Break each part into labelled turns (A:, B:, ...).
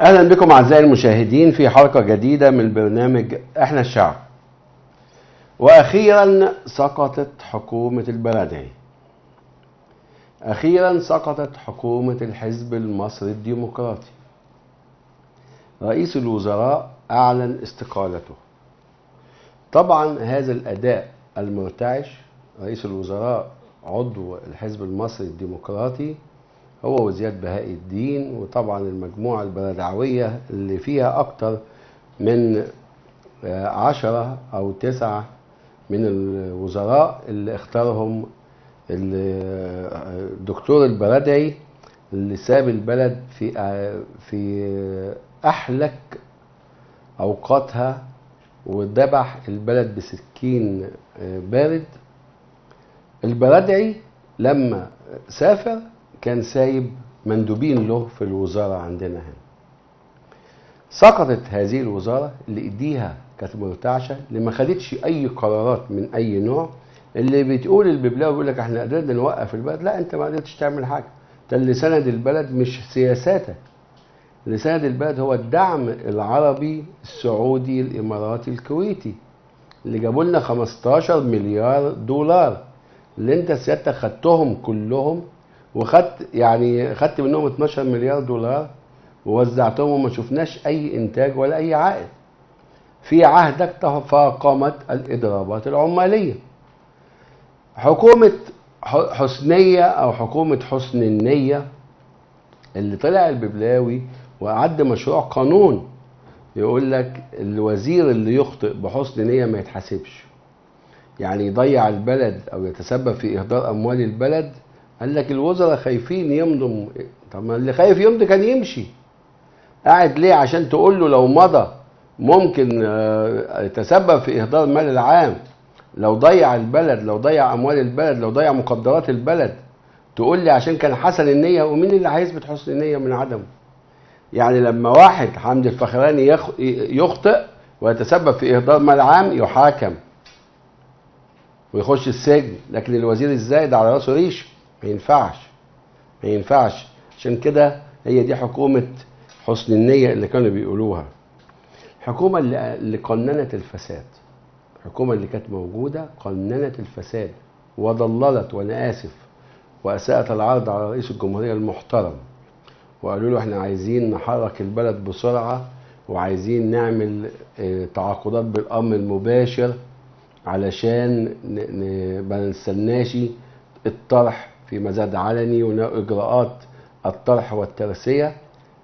A: اهلا بكم اعزائي المشاهدين في حلقة جديدة من برنامج احنا الشعب. واخيرا سقطت حكومة البلدية. اخيرا سقطت حكومة الحزب المصري الديمقراطي. رئيس الوزراء اعلن استقالته. طبعا هذا الاداء المرتعش، رئيس الوزراء عضو الحزب المصري الديمقراطي هو وزياد بهاء الدين، وطبعا المجموعة البلدعوية اللي فيها أكتر من 10 أو 9 من الوزراء اللي اختارهم الدكتور البرادعي، اللي ساب البلد في أحلك أوقاتها وذبح البلد بسكين بارد. البرادعي لما سافر كان سايب مندوبين له في الوزارة عندنا هنا. سقطت هذه الوزارة اللي ايديها كانت مرتعشة، اللي ما خدتش اي قرارات من اي نوع. اللي بتقول الببلاوي بيقول لك احنا قدرنا نوقف البلد، لا انت ما قدرتش تعمل حاجة. ده اللي سند البلد مش سياساتك، اللي سند البلد هو الدعم العربي السعودي الاماراتي الكويتي اللي جابوا لنا 15 مليار دولار، اللي انت سيادتك خدتهم كلهم خدت منهم 12 مليار دولار ووزعتهم وما شفناش اي انتاج ولا اي عائد. في عهدك تفاقمت الاضرابات العماليه. حكومه حسنيه او حكومه حسن النيه اللي طلع الببلاوي وأعد مشروع قانون يقول لك الوزير اللي يخطئ بحسن نيه ما يتحاسبش، يعني يضيع البلد او يتسبب في اهدار اموال البلد. قال لك الوزراء خايفين يمضوا. طب ما اللي خايف يمضي كان يمشي. قاعد ليه؟ عشان تقول له لو مضى ممكن يتسبب في اهدار المال العام، لو ضيع البلد، لو ضيع اموال البلد، لو ضيع مقدرات البلد. تقول لي عشان كان حسن النيه؟ ومين اللي هيثبت حسن النيه من عدمه؟ يعني لما واحد حمدي الفخراني يخطئ ويتسبب في اهدار مال عام يحاكم ويخش السجن، لكن الوزير الزايد على راسه ريش ما ينفعش. عشان كده هي دي حكومة حسن النية اللي كانوا بيقولوها. الحكومة اللي قننت الفساد، الحكومة اللي كانت موجودة قننت الفساد وضللت، وانا اسف، واساءت العرض على رئيس الجمهورية المحترم، وقالوا له احنا عايزين نحرك البلد بسرعة وعايزين نعمل تعاقدات بالامر المباشر علشان ما نستناش الطرح في مزاد علني واجراءات الطرح والترسية.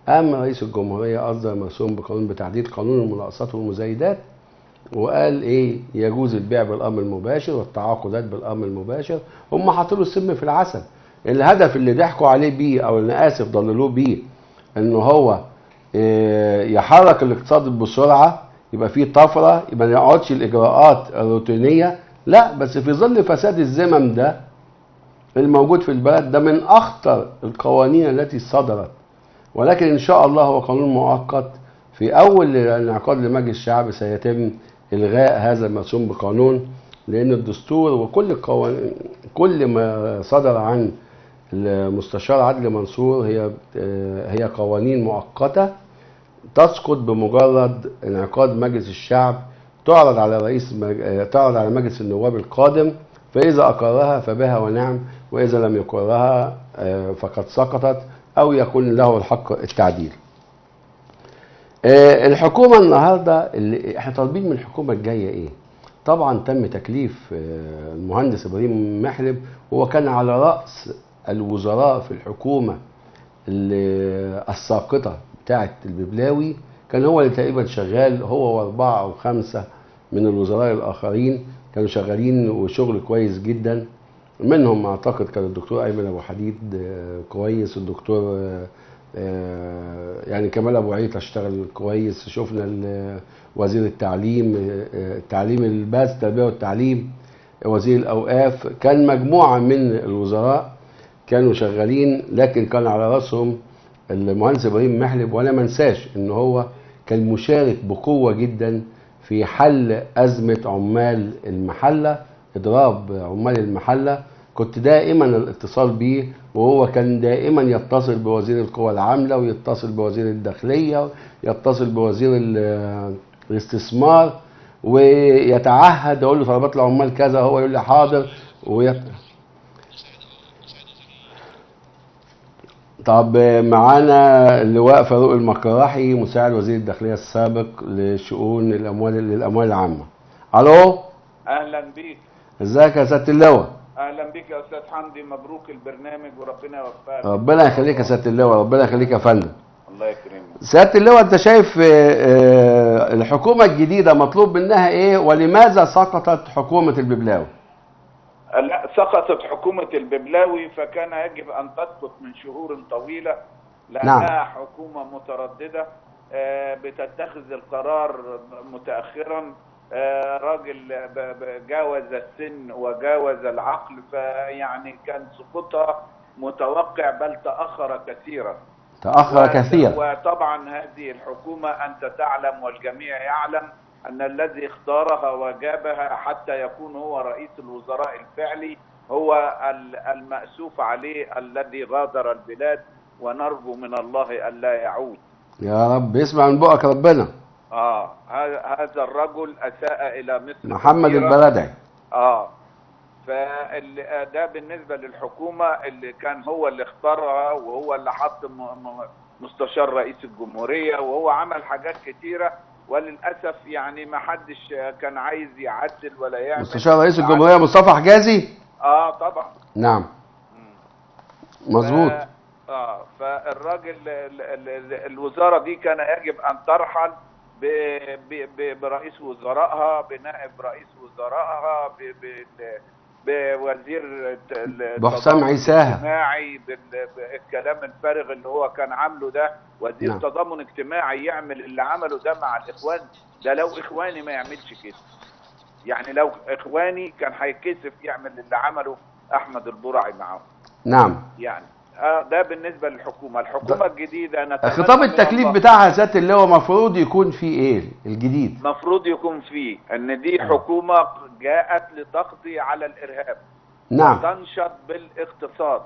A: قام رئيس الجمهورية اصدر مرسوم بقانون بتعديل قانون المناقصات والمزايدات، وقال ايه؟ يجوز البيع بالامر المباشر والتعاقدات بالامر المباشر. هم حطوا له السم في العسل. الهدف اللي ضحكوا عليه بيه او انا اسف ضللوه بيه ان هو يحرك الاقتصاد بسرعه، يبقى فيه طفره، يبقى ما يقعدش الاجراءات الروتينيه. لا، بس في ظل فساد الزمن ده الموجود في البلد ده من اخطر القوانين التي صدرت، ولكن ان شاء الله هو قانون مؤقت. في اول انعقاد لمجلس الشعب سيتم الغاء هذا المرسوم بقانون، لان الدستور وكل القوانين كل ما صدر عن المستشار عدلي منصور هي قوانين مؤقته تسقط بمجرد انعقاد مجلس الشعب، تعرض على مجلس النواب القادم، فإذا أقرها فبها ونعم، وإذا لم يقرها فقد سقطت أو يكون له الحق التعديل. الحكومة النهاردة اللي احنا طالبين من الحكومة الجاية ايه؟ طبعا تم تكليف المهندس إبراهيم محلب، هو كان على رأس الوزراء في الحكومة الساقطة بتاعت الببلاوي، كان هو اللي تقريبا شغال، هو و4 أو 5 من الوزراء الآخرين كانوا شغالين وشغل كويس جدا. منهم اعتقد كان الدكتور ايمن ابو حديد كويس، الدكتور يعني كمال ابو عيطه اشتغل كويس. شفنا وزير التعليم الباز التربيه والتعليم، وزير الاوقاف، كان مجموعه من الوزراء كانوا شغالين، لكن كان على راسهم المهندس ابراهيم محلب. وانا ما انساش ان هو كان مشارك بقوه جدا في حل ازمه عمال المحله، اضراب عمال المحله. كنت دائما الاتصال بيه، وهو كان دائما يتصل بوزير القوى العاملة، ويتصل بوزير الداخلية، ويتصل بوزير الاستثمار، ويتعهد اقول له طلبات العمال كذا، هو يقول لي حاضر. طب معانا اللواء فاروق المقراحي مساعد وزير الداخلية السابق لشؤون للأموال العامة. ألو.
B: اهلا بيك.
A: ازيك يا سيادة اللواء؟
B: اهلا بيك يا استاذ حمدي، مبروك البرنامج وربنا يوفقك.
A: ربنا يخليك يا سيادة اللواء، ربنا يخليك يا فندم.
B: الله يكرمك.
A: سيادة اللواء، انت شايف الحكومة الجديدة مطلوب منها ايه، ولماذا سقطت حكومة الببلاوي؟
B: لا، سقطت حكومة الببلاوي فكان يجب ان تسقط من شهور طويلة، لانها
A: نعم.
B: حكومة مترددة، بتتخذ القرار متأخرا، راجل جاوز السن وجاوز العقل، فيعني كان سقوطها متوقع بل تأخر كثيرا.
A: تأخر كثيرا.
B: وطبعا هذه الحكومة أنت تعلم والجميع يعلم أن الذي اختارها وجابها حتى يكون هو رئيس الوزراء الفعلي هو المأسوف عليه الذي غادر البلاد، ونرجو من الله ألا يعود.
A: يا رب يسمع من بقك ربنا.
B: هذا الرجل أساء إلى مصر
A: محمد البلدعي.
B: فده بالنسبة للحكومة اللي كان هو اللي اختارها، وهو اللي حط مستشار رئيس الجمهورية، وهو عمل حاجات كتيرة، وللأسف يعني ما حدش كان عايز يعدل ولا يعمل.
A: مستشار رئيس الجمهورية مصطفى حجازي.
B: طبعا.
A: نعم. مظبوط.
B: فالراجل الوزارة دي كان يجب أن ترحل برئيس وزرائها، بنائب رئيس وزرائها، بوزير
A: بحسام عيساها
B: الاجتماعي، بالكلام الفارغ اللي هو كان عامله ده. وزير
A: نعم.
B: تضامن اجتماعي يعمل اللي عمله ده مع الاخوان؟ ده لو اخواني ما يعملش كده، يعني لو اخواني كان هيتكسف يعمل اللي عمله احمد البرعي معاهم.
A: نعم.
B: يعني ده بالنسبه للحكومه. الحكومه الجديده
A: خطاب التكليف بتاعها ذات اللي هو المفروض يكون فيه ايه الجديد؟
B: المفروض يكون فيه ان دي حكومه جاءت لتقضي على الارهاب.
A: نعم.
B: وتنشط بالاقتصاد،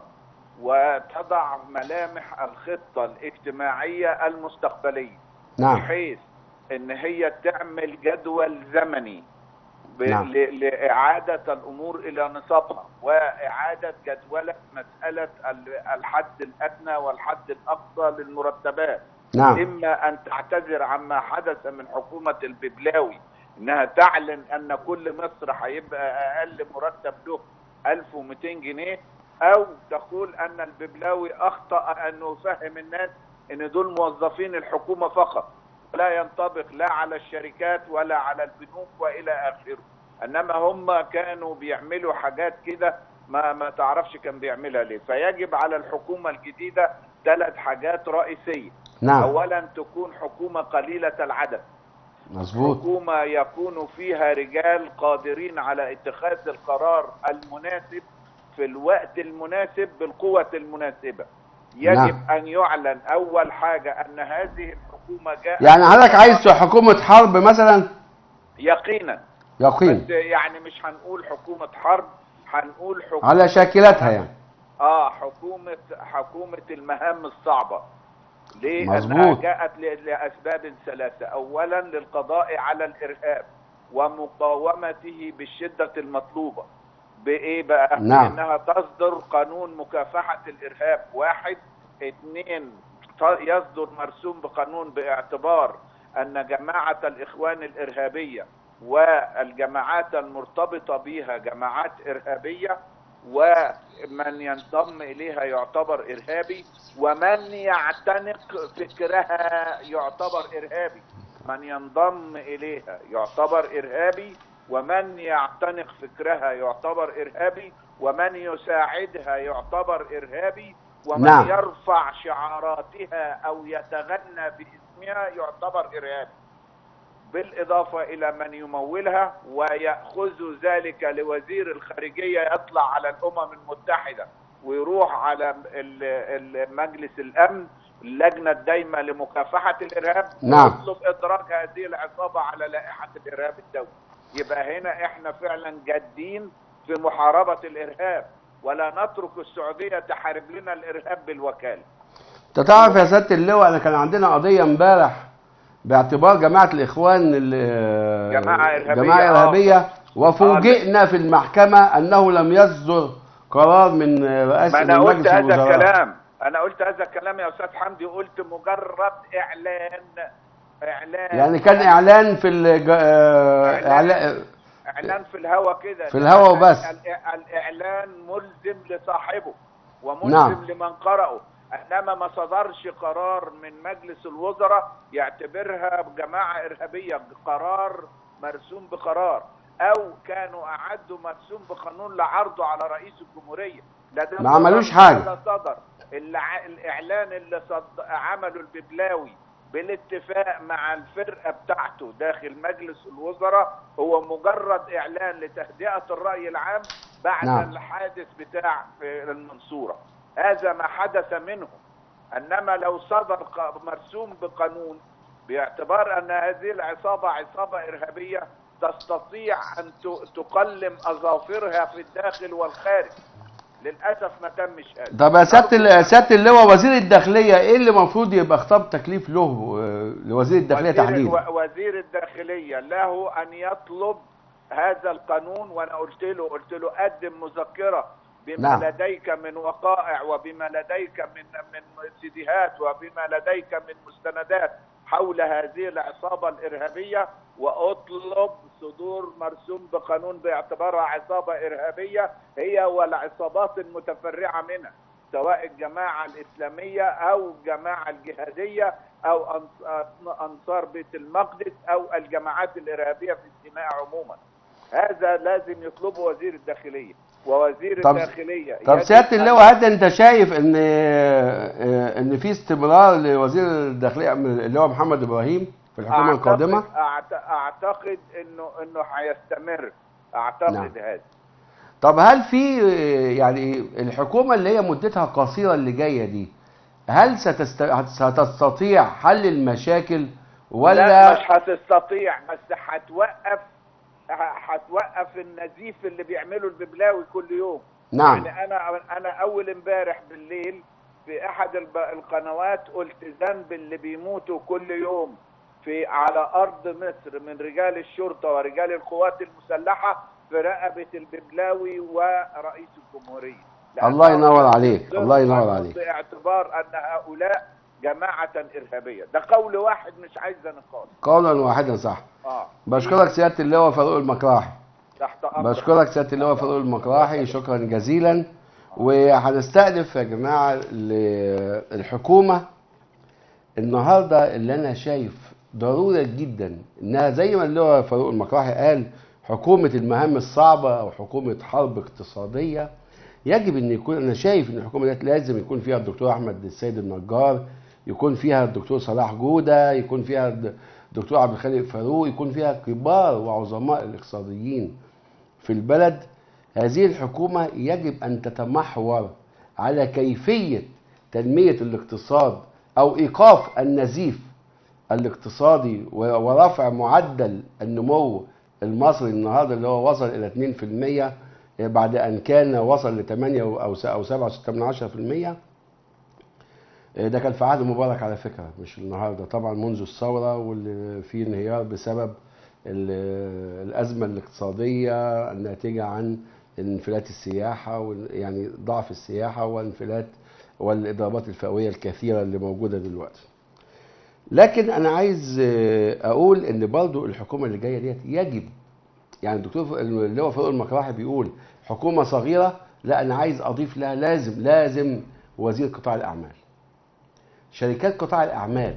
B: وتضع ملامح الخطه الاجتماعيه المستقبليه.
A: نعم.
B: بحيث ان هي تعمل جدول زمني
A: نعم.
B: لإعادة الأمور إلى نصابها، وإعادة جدولة مسألة الحد الأدنى والحد الأقصى للمرتبات.
A: نعم.
B: إما أن تعتذر عما حدث من حكومة الببلاوي، إنها تعلن أن كل مصر هيبقى أقل مرتب له 1200 جنيه، أو تقول أن الببلاوي أخطأ أنه يفهم الناس أن دول موظفين الحكومة فقط، لا ينطبق لا على الشركات ولا على البنوك والى اخره. انما هم كانوا بيعملوا حاجات كده ما تعرفش كان بيعملها ليه. فيجب على الحكومة الجديدة 3 حاجات رئيسية.
A: نعم.
B: اولا تكون حكومة قليلة العدد.
A: مظبوط.
B: حكومة يكون فيها رجال قادرين على اتخاذ القرار المناسب في الوقت المناسب بالقوة المناسبة. يجب
A: نعم.
B: ان يعلن اول حاجة ان هذه الحكومة جاءت،
A: يعني حضرتك عايز حكومة حرب مثلا؟
B: يقينا.
A: يقين.
B: بس يعني مش هنقول حكومة حرب، هنقول حكومة
A: على شاكلتها يعني.
B: حكومة المهام الصعبة. ليه؟
A: مظبوط.
B: أنها جاءت لأسباب 3. أولا للقضاء على الإرهاب ومقاومته بالشدة المطلوبة. بإيه بقى؟
A: نعم.
B: بأنها تصدر قانون مكافحة الإرهاب 1. 2 يصدر مرسوم بقانون باعتبار أن جماعة الإخوان الإرهابية والجماعات المرتبطة بها جماعات إرهابية، ومن ينضم إليها يعتبر إرهابي، ومن يعتنق فكرها يعتبر إرهابي. من ينضم إليها يعتبر إرهابي، ومن يعتنق فكرها يعتبر إرهابي، ومن يساعدها يعتبر إرهابي، ومن
A: نعم.
B: يرفع شعاراتها أو يتغنى باسمها يعتبر إرهابي. بالإضافة إلى من يمولها ويأخذ ذلك لوزير الخارجية، يطلع على الأمم المتحدة ويروح على مجلس الأمن، اللجنة الدايمة لمكافحة الإرهاب،
A: نعم.
B: ويطلب إدراج هذه العصابة على لائحة الإرهاب الدولي. يبقى هنا إحنا فعلا جادين في محاربة الإرهاب. ولا نترك السعوديه تحارب لنا الارهاب بالوكاله.
A: انت تعرف يا سياده اللواء، انا كان عندنا قضيه امبارح باعتبار جماعه الاخوان
B: جماعه ارهابيه.
A: جماعه ارهابيه، وفوجئنا في المحكمه انه لم يصدر قرار من
B: ما
A: رئاسه
B: انا
A: من
B: قلت
A: مجلس
B: هذا
A: الوزراء.
B: الكلام، انا قلت هذا الكلام يا استاذ حمدي، قلت مجرد اعلان
A: يعني كان اعلان في
B: اعلان في الهوا كده،
A: في الهوا وبس.
B: الاعلان ملزم لصاحبه وملزم
A: نعم.
B: لمن قرأه، انما ما صدرش قرار من مجلس الوزراء يعتبرها جماعه ارهابيه، قرار مرسوم بقرار، او كانوا اعدوا مرسوم بقانون لعرضه على رئيس الجمهوريه. لا ده
A: ما عملوش حاجه.
B: لا صدر الاعلان اللي عمله الببلاوي بالاتفاق مع الفرقه بتاعته داخل مجلس الوزراء هو مجرد اعلان لتهدئه الراي العام بعد
A: نعم.
B: الحادث بتاع في المنصوره. هذا ما حدث منه، انما لو صدر مرسوم بقانون باعتبار ان هذه العصابه عصابه ارهابيه تستطيع ان تقلم اظافرها في الداخل والخارج، للاسف ما تمش هذا.
A: طب يا سياده اللواء، وزير الداخليه ايه اللي المفروض يبقى خطاب تكليف له لوزير الداخليه تحديدا؟
B: وزير الداخليه له ان يطلب هذا القانون، وانا قلت له قدم مذكره بما
A: نعم.
B: لديك من وقائع وبما لديك من سيديهات وبما لديك من مستندات حول هذه العصابه الارهابيه، واطلب صدور مرسوم بقانون باعتبارها عصابه ارهابيه هي والعصابات المتفرعه منها، سواء الجماعه الاسلاميه او الجماعه الجهاديه او انصار بيت المقدس او الجماعات الارهابيه في سيناء عموما. هذا لازم يطلبه وزير الداخليه ووزير الداخليه.
A: طب سياده اللواء، هل انت شايف ان في استمرار لوزير الداخليه اللي هو محمد ابراهيم في الحكومه القادمه؟
B: اعتقد انه هيستمر، اعتقد. نعم. هذا.
A: طب هل في يعني الحكومه اللي هي مدتها قصيره اللي جايه دي، هل ستستطيع حل المشاكل ولا؟
B: لا مش هتستطيع، بس هتوقف النزيف اللي بيعمله الببلاوي كل يوم.
A: نعم.
B: يعني انا اول امبارح بالليل في احد القنوات قلت ذنب اللي بيموتوا كل يوم على ارض مصر من رجال الشرطه ورجال القوات المسلحه في رقبه الببلاوي ورئيس الجمهوريه.
A: الله ينور عليك، الله ينور عليك.
B: باعتبار ان هؤلاء جماعه ارهابيه، ده قول واحد مش عايز نقاش.
A: قولا واحدا، صح. بشكرك سياده اللواء فاروق المقراحي.
B: تحت امرك.
A: بشكرك سياده اللواء فاروق المقراحي، شكرا جزيلا. وهنستأنف يا جماعه الحكومه النهارده اللي انا شايف ضروري جدا انها زي ما اللواء فاروق المقراحي قال حكومه المهام الصعبه او حكومه حرب اقتصاديه، يجب ان يكون، انا شايف ان الحكومه دي لازم يكون فيها الدكتور احمد السيد النجار، يكون فيها الدكتور صلاح جوده، يكون فيها الدكتور عبد الخالق فاروق، يكون فيها كبار وعظماء الاقتصاديين في البلد. هذه الحكومه يجب ان تتمحور على كيفيه تنميه الاقتصاد او ايقاف النزيف الاقتصادي ورفع معدل النمو المصري النهارده اللي هو وصل الى 2% بعد ان كان وصل ل 8 او 7.6%. ده كان في عهد مبارك على فكره، مش النهارده طبعا، منذ الثوره واللي فيه انهيار بسبب الازمه الاقتصاديه الناتجه عن انفلات السياحه، يعني ضعف السياحه وانفلات والاضرابات الفئويه الكثيره اللي موجوده دلوقتي. لكن انا عايز اقول ان برضو الحكومه اللي جايه ديت يجب، يعني الدكتور اللي هو فاروق المقراحي بيقول حكومه صغيره، لا انا عايز اضيف لها لازم وزير قطاع الاعمال. شركات قطاع الاعمال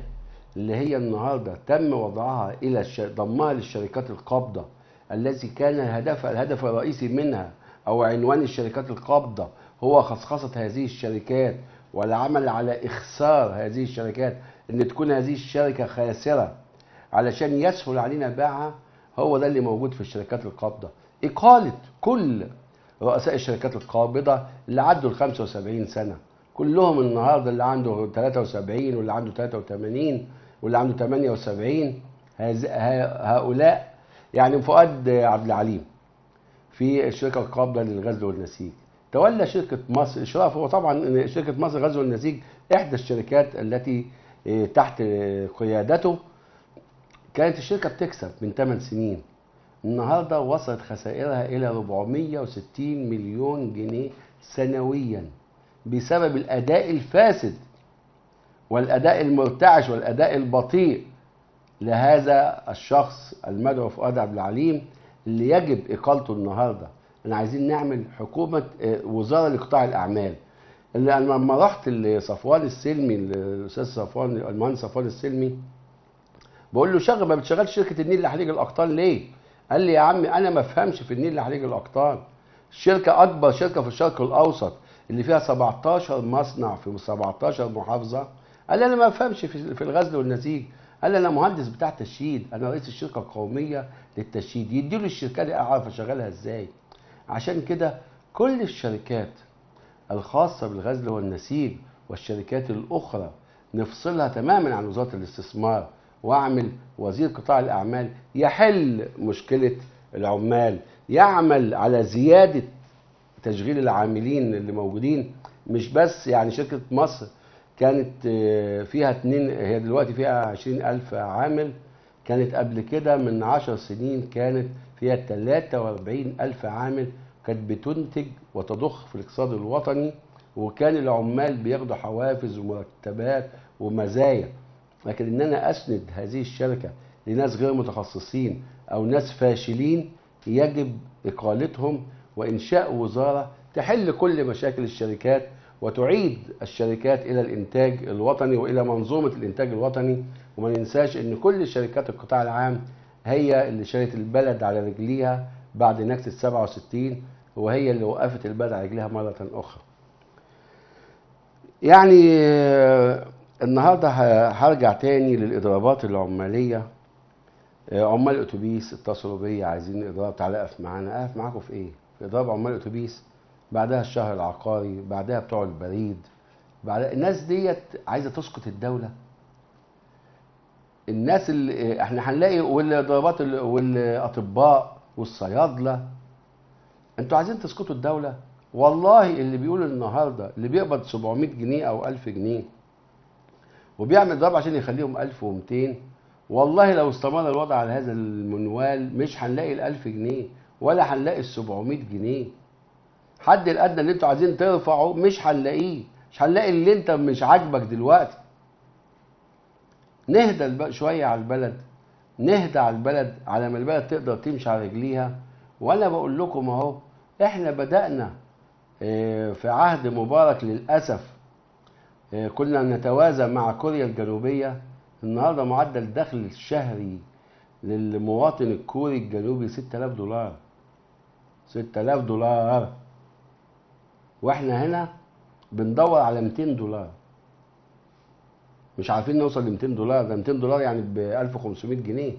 A: اللي هي النهارده تم وضعها الى ضمها للشركات القابضه التي كان الهدف الرئيسي منها او عنوان الشركات القابضه هو خصخصه هذه الشركات والعمل على اخسار هذه الشركات، ان تكون هذه الشركه خاسره علشان يسهل علينا بيعها. هو ده اللي موجود في الشركات القابضه. اقاله كل رؤساء الشركات القابضه اللي عدوا ال 75 سنه كلهم النهارده، اللي عنده 73 واللي عنده 83 واللي عنده 78. هؤلاء يعني فؤاد عبد العليم في الشركه القابضه للغزل والنسيج تولى شركة مصر إشراف. هو طبعا شركة مصر غزل والنسيج إحدى الشركات التي تحت قيادته. كانت الشركة بتكسب من 8 سنين، النهاردة وصلت خسائرها إلى 460 مليون جنيه سنويا بسبب الأداء الفاسد والأداء المرتعش والأداء البطيء لهذا الشخص المدعو فؤاد عبد العليم اللي يجب إقالته النهاردة. أنا عايزين نعمل حكومة وزارة لقطاع الأعمال. اللي أنا لما رحت لصفوان السلمي، الأستاذ صفوان المهندس صفوان السلمي، بقول له شغل ما بتشغلش شركة النيل لحليج الأقطان ليه؟ قال لي يا عمي أنا ما أفهمش في النيل لحليج الأقطان. الشركة أكبر شركة في الشرق الأوسط اللي فيها 17 مصنع في 17 محافظة. قال لي أنا ما أفهمش في الغزل والنسيج. قال لي أنا مهندس بتاع تشييد، أنا رئيس الشركة القومية للتشييد. يديله الشركة دي أعرف أشغلها إزاي؟ عشان كده كل الشركات الخاصة بالغزل والنسيج والشركات الأخرى نفصلها تماما عن وزارة الاستثمار، واعمل وزير قطاع الأعمال يحل مشكلة العمال، يعمل على زيادة تشغيل العاملين اللي موجودين. مش بس يعني شركة مصر كانت فيها 2، هي دلوقتي فيها 20,000 عامل، كانت قبل كده من 10 سنين كانت فيها 43,000 عامل، كانت بتنتج وتضخ في الاقتصاد الوطني، وكان العمال بياخدوا حوافز ومرتبات ومزايا. لكن ان انا اسند هذه الشركة لناس غير متخصصين او ناس فاشلين، يجب اقالتهم وانشاء وزارة تحل كل مشاكل الشركات وتعيد الشركات الى الانتاج الوطني والى منظومة الانتاج الوطني. وما ننساش ان كل شركات القطاع العام هي اللي شالت البلد على رجليها بعد نكسة 67، وهي اللي وقفت البلد على رجليها مرة اخرى. يعني النهارده هرجع تاني للاضرابات العماليه. عمال الاتوبيس اتصلوا بيا عايزين اضراب، تعالى اقف معانا. اقف معاكم في ايه؟ في اضراب عمال الاتوبيس؟ بعدها الشهر العقاري، بعدها بتوع البريد، بعدها الناس ديت عايزه تسقط الدوله. الناس اللي احنا هنلاقي، والاضرابات والاطباء والصيادله، انتوا عايزين تسقطوا الدوله؟ والله اللي بيقول النهارده اللي بيقبض 700 جنيه او 1000 جنيه وبيعمل ضرب عشان يخليهم 1200، والله لو استمر الوضع على هذا المنوال مش هنلاقي ال1000 جنيه ولا هنلاقي ال700 جنيه. حد الادنى اللي انتوا عايزين ترفعه مش هنلاقيه، مش هنلاقي اللي انت مش عاجبك دلوقتي. نهدى شويه على البلد، نهدى على البلد على ما البلد تقدر تمشي على رجليها. وانا بقول لكم اهو، احنا بدأنا في عهد مبارك للأسف كنا نتوازى مع كوريا الجنوبية. النهاردة معدل الدخل الشهري للمواطن الكوري الجنوبي 6000 دولار. 6000 دولار، واحنا هنا بندور على 200 دولار. مش عارفين نوصل ل 200 دولار، ده 200 دولار يعني ب 1500 جنيه.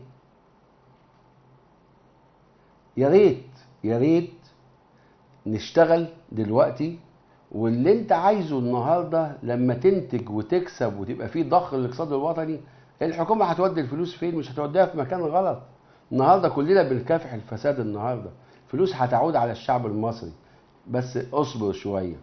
A: يا ريت يا ريت نشتغل دلوقتي، واللي انت عايزه النهارده لما تنتج وتكسب وتبقى فيه ضخ للاقتصاد الوطني، الحكومه هتودي الفلوس فين؟ مش هتوديها في مكان غلط. النهارده كلنا بنكافح الفساد، النهارده فلوس هتعود على الشعب المصري. بس اصبر شويه.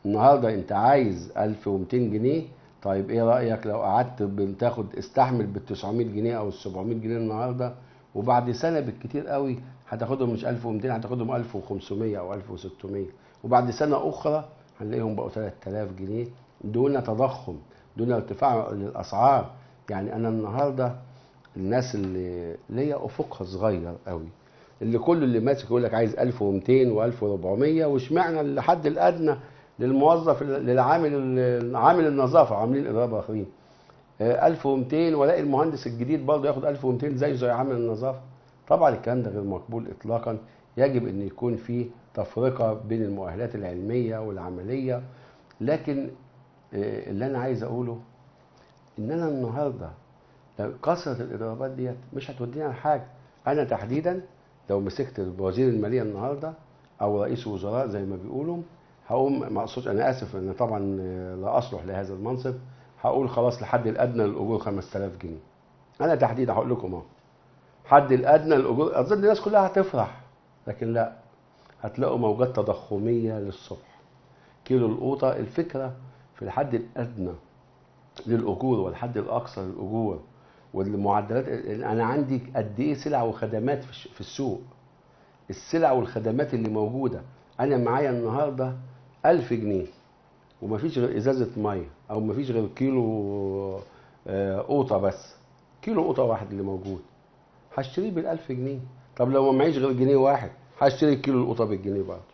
A: النهارده انت عايز 1200 جنيه، طيب ايه رايك لو قعدت بتاخد استحمل بال 900 جنيه او ال 700 جنيه النهارده، وبعد سنه بالكتير قوي هتاخدهم مش 1200، هتاخدهم 1500 او 1600، وبعد سنه اخرى هنلاقيهم بقوا 3000 جنيه دون تضخم، دون ارتفاع للاسعار. يعني انا النهارده الناس اللي ليا افقها صغير قوي، اللي كل اللي ماسك يقول لك عايز 1200 و1400، واشمعنى الحد الادنى للموظف عامل النظافه عاملين اضراب اخرين 1200، والاقي المهندس الجديد برضه ياخد 1200 زي عامل النظافه. طبعا الكلام ده غير مقبول اطلاقا. يجب ان يكون في تفرقه بين المؤهلات العلميه والعمليه. لكن اللي انا عايز اقوله ان انا النهارده كثره الاضرابات ديت مش هتودينا لحاجه. انا تحديدا لو مسكت وزير الماليه النهارده او رئيس وزراء زي ما بيقولوا، هقوم ما اقصدش، انا اسف ان طبعا لا اصلح لهذا المنصب، هقول خلاص الحد الادنى للاجور 5000 جنيه. انا تحديدا هقول لكم اهو، حد الادنى للاجور. اظن الناس كلها هتفرح، لكن لا، هتلاقوا موجات تضخميه للصبح. كيلو القوطه. الفكره في الحد الادنى للاجور والحد الاقصى للاجور والمعدلات. انا عندي قد ايه سلع وخدمات في السوق. السلع والخدمات اللي موجوده، انا معايا النهارده 1000 جنيه ومفيش غير ازازه ميه، او مفيش غير كيلو قوطه بس، كيلو قوطه واحد اللي موجود، هشتريه بال1000 جنيه. طب لو ما معيش غير جنيه واحد، هشتري كيلو القوطه بالجنيه برضه.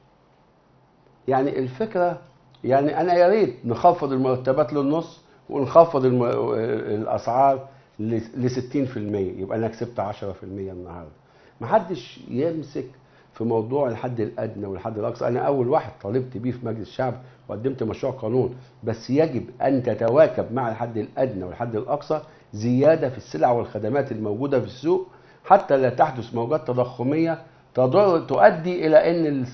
A: يعني الفكره، يعني انا يا ريت نخفض المرتبات للنص ونخفض الاسعار ل 60%، يبقى انا كسبت 10% النهارده. محدش يمسك في موضوع الحد الادنى والحد الاقصى. انا اول واحد طالبت بيه في مجلس الشعب وقدمت مشروع قانون، بس يجب ان تتواكب مع الحد الادنى والحد الاقصى زياده في السلع والخدمات الموجوده في السوق، حتى لا تحدث موجات تضخميه تؤدي الى ان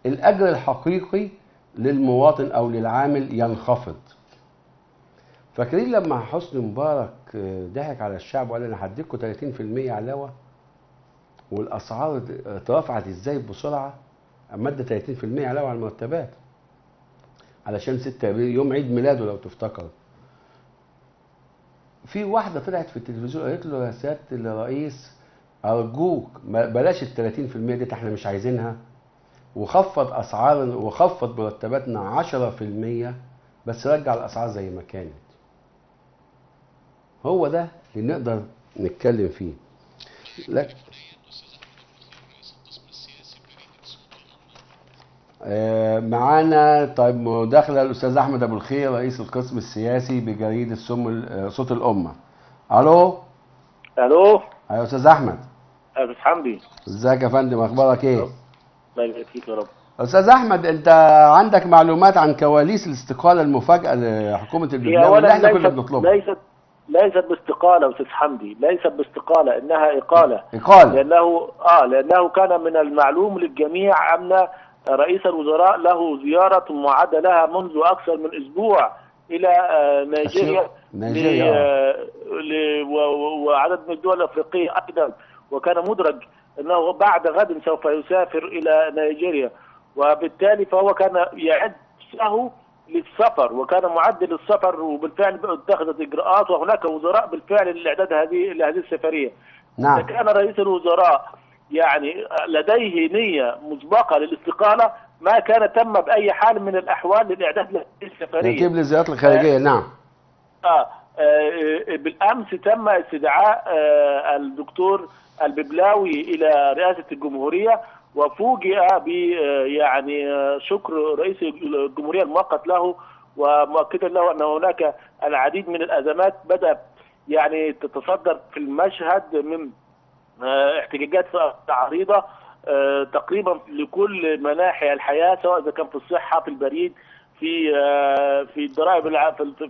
A: الاجر الحقيقي للمواطن او للعامل ينخفض. فاكرين لما حسني مبارك ضحك على الشعب وقال انا هديكوا 30% علاوه، والاسعار اترفعت ازاي بسرعه؟ اما ادى 30% علاوه على المرتبات علشان 6 ابريل يوم عيد ميلاده لو تفتكروا. في واحده طلعت في التلفزيون قالت له يا سياده الرئيس ارجوك بلاش ال 30% دي احنا مش عايزينها، وخفض اسعار وخفض مرتباتنا 10%، بس رجع الاسعار زي ما كانت. هو ده اللي نقدر نتكلم فيه. لك معانا طيب مداخله الاستاذ احمد ابو الخير رئيس القسم السياسي بجريده صوت الامه. الو.
C: الو.
A: ايوه استاذ احمد.
C: استاذ حمدي.
A: ازيك يا فندم، اخبارك ايه؟
C: الله يبارك فيك يا رب.
A: استاذ احمد، انت عندك معلومات عن كواليس الاستقاله المفاجئه لحكومه الببلاوي اللي احنا كنا بنطلبها؟
C: ليست باستقاله استاذ حمدي، ليست باستقاله، انها اقاله. لانه كان من المعلوم للجميع ان رئيس الوزراء له زياره معده لها منذ اكثر من اسبوع الى نيجيريا وعدد من الدول الافريقيه ايضا، وكان مدرج انه بعد غد سوف يسافر الى نيجيريا، وبالتالي فهو كان يعد نفسه للسفر وكان معد للسفر، وبالفعل اتخذت اجراءات وهناك وزراء بالفعل لاعداد هذه السفريه.
A: نعم.
C: إذا كان رئيس الوزراء يعني لديه نية مسبقة للاستقالة ما كان تم بأي حال من الأحوال للإعداد لهذه السفرية.
A: ترتيب للزيارات الخارجية. نعم.
C: بالأمس تم استدعاء الدكتور الببلاوي إلى رئاسة الجمهورية، وفوجئ ب يعني شكر رئيس الجمهورية المؤقت له، ومؤكدا له أن هناك العديد من الأزمات بدأت يعني تتصدر في المشهد من احتجاجات عريضة تقريبا لكل مناحي الحياة، سواء إذا كان في الصحة، في البريد، في الضرائب،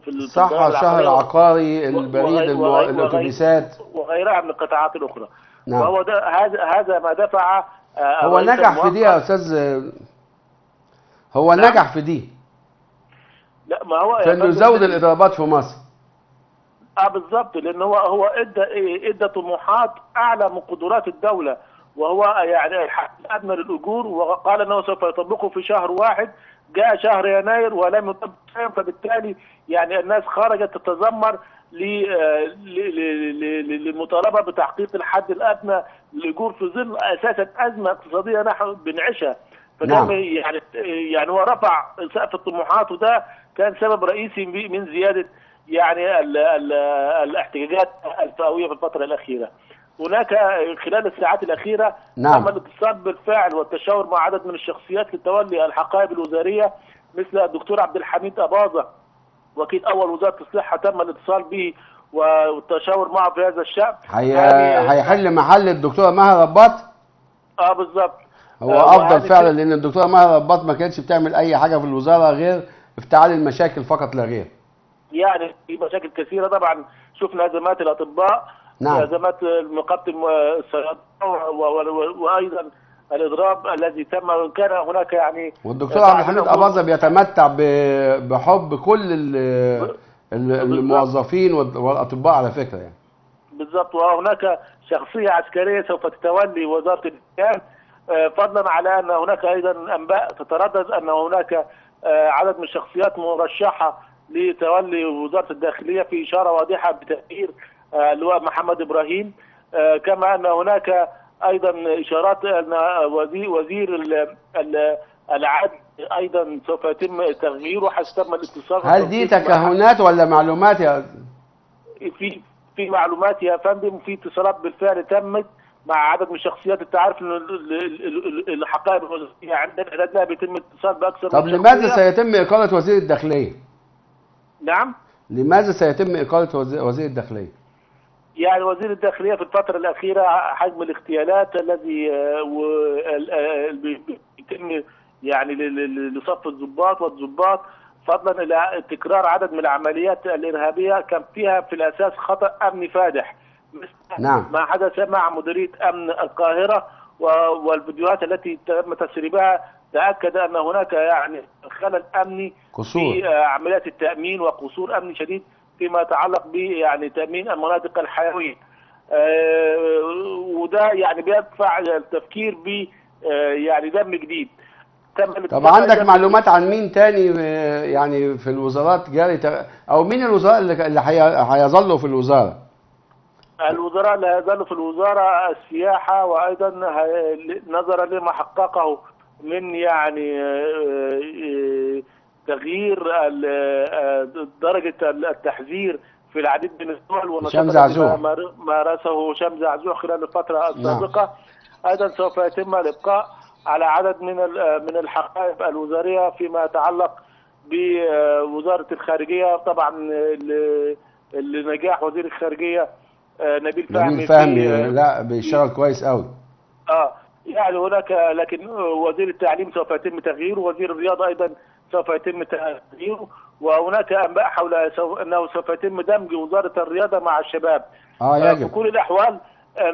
C: في
A: الصحة، الشهر العقاري، البريد، الأتوبيسات
C: وغيرها من القطاعات الأخرى.
A: نعم.
C: وهو ده هذا ما دفع
A: هو نجح في دي يا أستاذ، هو نعم. نجح في دي.
C: لا، ما هو
A: كان يزود الإضرابات في مصر.
C: بالظبط، لان هو ادى طموحات اعلى من قدرات الدوله، وهو يعني الحد الادنى للاجور، وقال انه سوف يطبقه في شهر واحد. جاء شهر يناير ولم يطبق شيئا، فبالتالي يعني الناس خرجت تتذمر للمطالبه بتحقيق الحد الادنى للاجور في ظل اساسا ازمه اقتصاديه نحن بنعيشها. فكان
A: نعم.
C: يعني هو رفع سقف الطموحات، وده كان سبب رئيسي من زياده يعني الاحتجاجات الفئويه في الفتره الاخيره. هناك خلال الساعات الاخيره
A: نعم.
C: تم الاتصال بالفعل والتشاور مع عدد من الشخصيات لتولي الحقائب الوزاريه، مثل الدكتور عبد الحميد أباظة وكيل اول وزاره الصحه، تم الاتصال به والتشاور معه في هذا الشان.
A: هيحل محل الدكتوره مها رباط.
C: بالظبط.
A: هو افضل فعلا، لان الدكتوره مها رباط ما كانتش بتعمل اي حاجه في الوزاره غير افتعال المشاكل فقط لا غير.
C: يعني في مشاكل كثيره طبعا، شفنا ازمات الاطباء،
A: نعم.
C: ازمات نقابه الصيادله، وايضا الاضراب الذي تم، وان كان هناك يعني.
A: والدكتور عبد الحميد أباظة بيتمتع بحب كل الموظفين والاطباء على فكره يعني.
C: بالضبط. وهناك شخصيه عسكريه سوف تتولي وزاره الاسكان، فضلا على ان هناك ايضا انباء تتردد ان هناك عدد من الشخصيات مرشحه لتولي وزاره الداخليه في اشاره واضحه بتغيير اللواء محمد ابراهيم. كما ان هناك ايضا اشارات ان وزير العدل ايضا سوف يتم تغييره حسب تم الاتصال.
A: هل دي تكهنات ولا معلومات يا
C: في معلومات يا فندم، في اتصالات بالفعل تمت مع عدد من الشخصيات. انت عارف ان الحقائب الوظيفيه عندنا لا بيتم اتصال باكثر.
A: طب لماذا سيتم اقاله وزير الداخليه؟
C: نعم؟
A: لماذا سيتم اقاله وزير الداخليه؟
C: يعني وزير الداخليه في الفتره الاخيره حجم الاغتيالات الذي بيتم يعني لصف الضباط والضباط، فضلا الى تكرار عدد من العمليات الارهابيه كان فيها في الاساس خطا امني فادح،
A: نعم.
C: ما حدث مع مديريه امن القاهره والفيديوهات التي تم تسريبها تاكد ان هناك يعني خلل امني
A: قصور
C: في عمليات التامين وقصور امني شديد فيما يتعلق ب يعني تامين المناطق الحيويه. وده يعني بيدفع التفكير ب يعني دم جديد.
A: طب عندك معلومات عن مين تاني يعني في الوزارات جاري او مين الوزراء اللي هيظلوا في الوزاره؟
C: الوزراء اللي هيظلوا في الوزاره السياحه، وايضا نظرا لما حققه من يعني تغيير درجه التحذير في العديد من الدول
A: والنشاط
C: ما مارسه هشام زعزوع خلال الفتره السابقه. نعم. ايضا سوف يتم الابقاء على عدد من الحقائب الوزاريه فيما يتعلق بوزاره الخارجيه. طبعا لنجاح وزير الخارجيه نبيل
A: فهمي لا بيشتغل كويس قوي.
C: يعني هناك، لكن وزير التعليم سوف يتم تغييره، وزير الرياضه ايضا سوف يتم تغييره، وهناك انباء حول انه سوف يتم دمج وزاره الرياضه مع الشباب.
A: يجب.
C: في كل الاحوال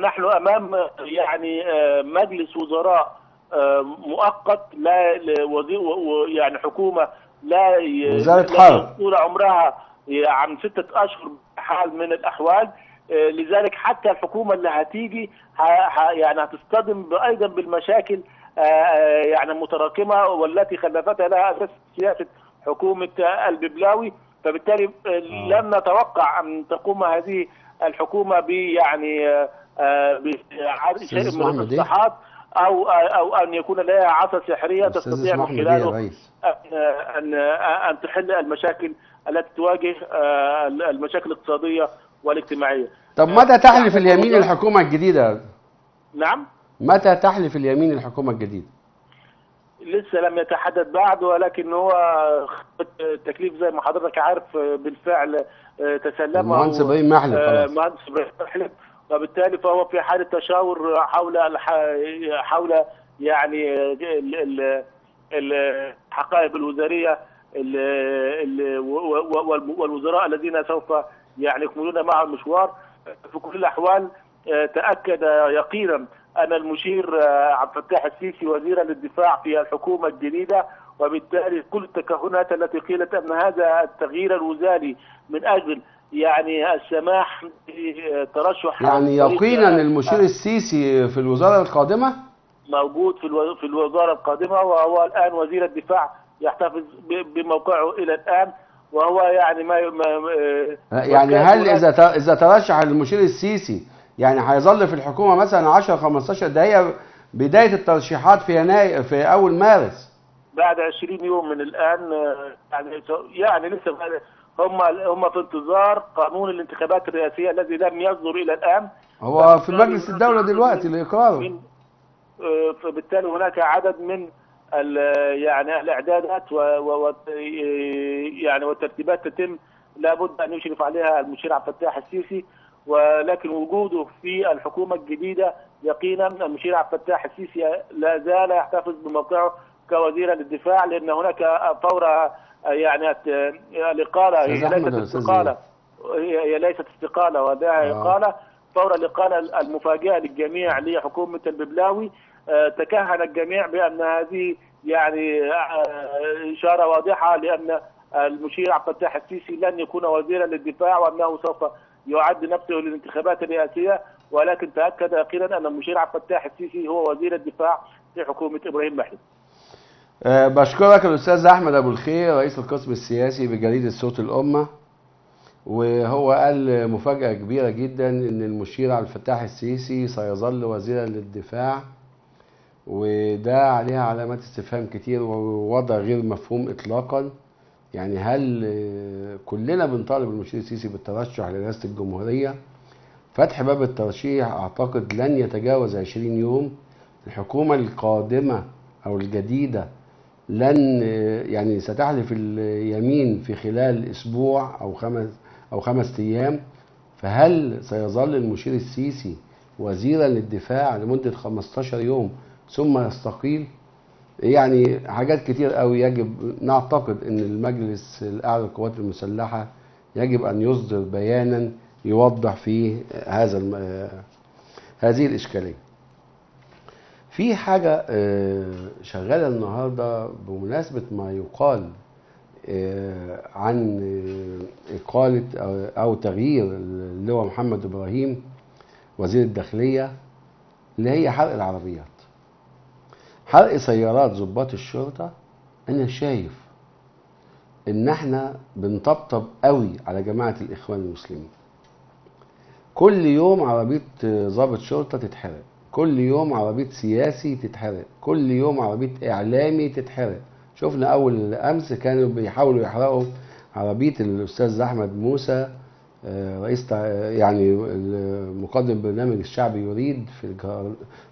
C: نحن امام يعني مجلس وزراء مؤقت، لا يعني حكومه لا
A: وزاره حرب
C: طول عمرها عن 6 اشهر حال من الاحوال. لذلك حتى الحكومه اللي هتيجي يعني هتصطدم ايضا بالمشاكل يعني متراكمه والتي خلفتها لها اساس سياسه حكومه الببلاوي. فبالتالي لن نتوقع ان تقوم هذه الحكومه ب يعني شيء من الاصلاحات او ان يكون لها عصا سحريه تستطيع من خلاله ان تحل المشاكل التي تواجه المشاكل الاقتصاديه والاجتماعيه.
A: طب متى تحلف اليمين الحكومه الجديده؟
C: نعم؟
A: متى تحلف اليمين الحكومه الجديده؟
C: لسه لم يتحدد بعد، ولكن هو التكليف زي ما حضرتك عارف بالفعل تسلمه
A: المهندس ابراهيم محلب.
C: المهندس ابراهيم محلب، وبالتالي فهو في حاله تشاور حول يعني الحقائب الوزاريه والوزراء الذين سوف يعني يكملون معه المشوار. في كل الاحوال تاكد يقينا ان المشير عبد الفتاح السيسي وزيرا للدفاع في الحكومه الجديده، وبالتالي كل التكهنات التي قيلت ان هذا التغيير الوزاري من اجل يعني السماح بترشح
A: يعني يقينا المشير السيسي في الوزاره القادمه
C: موجود في الوزاره القادمه، وهو الان وزير الدفاع يحتفظ بموقعه الى الان، وهو يعني
A: يعني هل اذا ترشح المشير السيسي يعني هيظل في الحكومه مثلا 10 15 دقيقه بدايه الترشيحات في يناير في اول مارس
C: بعد 20 يوم من الان؟ يعني لسه هم في انتظار قانون الانتخابات الرئاسيه الذي لم يصدر الى الان.
A: هو في مجلس الدوله دلوقتي لاقراره.
C: فبالتالي هناك عدد من يعني الاعدادات يعني والترتيبات تتم لابد ان يشرف عليها المشير عبد الفتاح السيسي، ولكن وجوده في الحكومه الجديده يقينا المشير عبد الفتاح السيسي لا زال يحتفظ بموقعه كوزير للدفاع، لان هناك فور يعني الاقاله هي ليست استقاله، هي ليست استقاله وداعي اقاله، فور الاقاله المفاجئه للجميع لحكومه الببلاوي. تكهن الجميع بان هذه يعني اشاره واضحه لان المشير عبد الفتاح السيسي لن يكون وزيرا للدفاع وانه سوف يعد نفسه للانتخابات الرئاسيه، ولكن تاكد يقينا ان المشير عبد الفتاح السيسي هو وزير الدفاع في حكومه ابراهيم محلب.
A: بشكرك الأستاذ أحمد أبو الخير رئيس القسم السياسي بجريدة صوت الأمة. وهو قال مفاجأة كبيرة جدا إن المشير عبد الفتاح السيسي سيظل وزيرا للدفاع، وده عليها علامات استفهام كتير ووضع غير مفهوم إطلاقا. يعني هل كلنا بنطالب المشير السيسي بالترشح لرئاسة الجمهورية؟ فتح باب الترشيح أعتقد لن يتجاوز 20 يوم. الحكومة القادمة أو الجديدة لن يعني ستحلف اليمين في خلال أسبوع أو خمس أيام. فهل سيظل المشير السيسي وزيرا للدفاع لمدة 15 يوم ثم يستقيل؟ يعني حاجات كتير قوي يجب نعتقد ان المجلس الاعلى للقوات المسلحة يجب ان يصدر بيانا يوضح فيه هذه الاشكالية. في حاجة شغالة النهاردة بمناسبة ما يقال عن إقالة أو تغيير اللواء محمد إبراهيم وزير الداخلية، اللي هي حرق العربيات، حرق سيارات ضباط الشرطة. أنا شايف إن احنا بنطبطب قوي على جماعة الإخوان المسلمين. كل يوم عربية ضابط شرطة تتحرق، كل يوم عربية سياسي تتحرق، كل يوم عربية إعلامي تتحرق. شفنا أول أمس كانوا بيحاولوا يحرقوا عربية الأستاذ أحمد موسى رئيس يعني مقدم برنامج الشعب يريد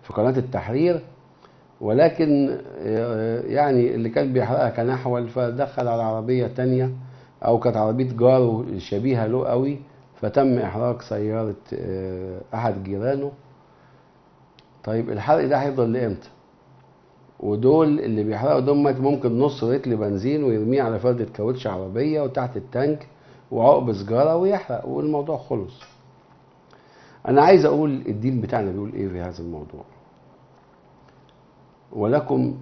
A: في قناة التحرير، ولكن يعني اللي كان بيحرقها كان أحول، فدخل على عربية تانية أو كانت عربية جاره شبيهة له قوي، فتم إحراق سيارة أحد جيرانه. طيب الحرق ده هيفضل لإمتى؟ ودول اللي بيحرقوا دول ممكن نص رتل بنزين ويرميه على فردة كاوتش عربية وتحت التانك وعقب سجارة ويحرق والموضوع خلص. أنا عايز أقول الدين بتاعنا بيقول إيه في هذا الموضوع. ولكم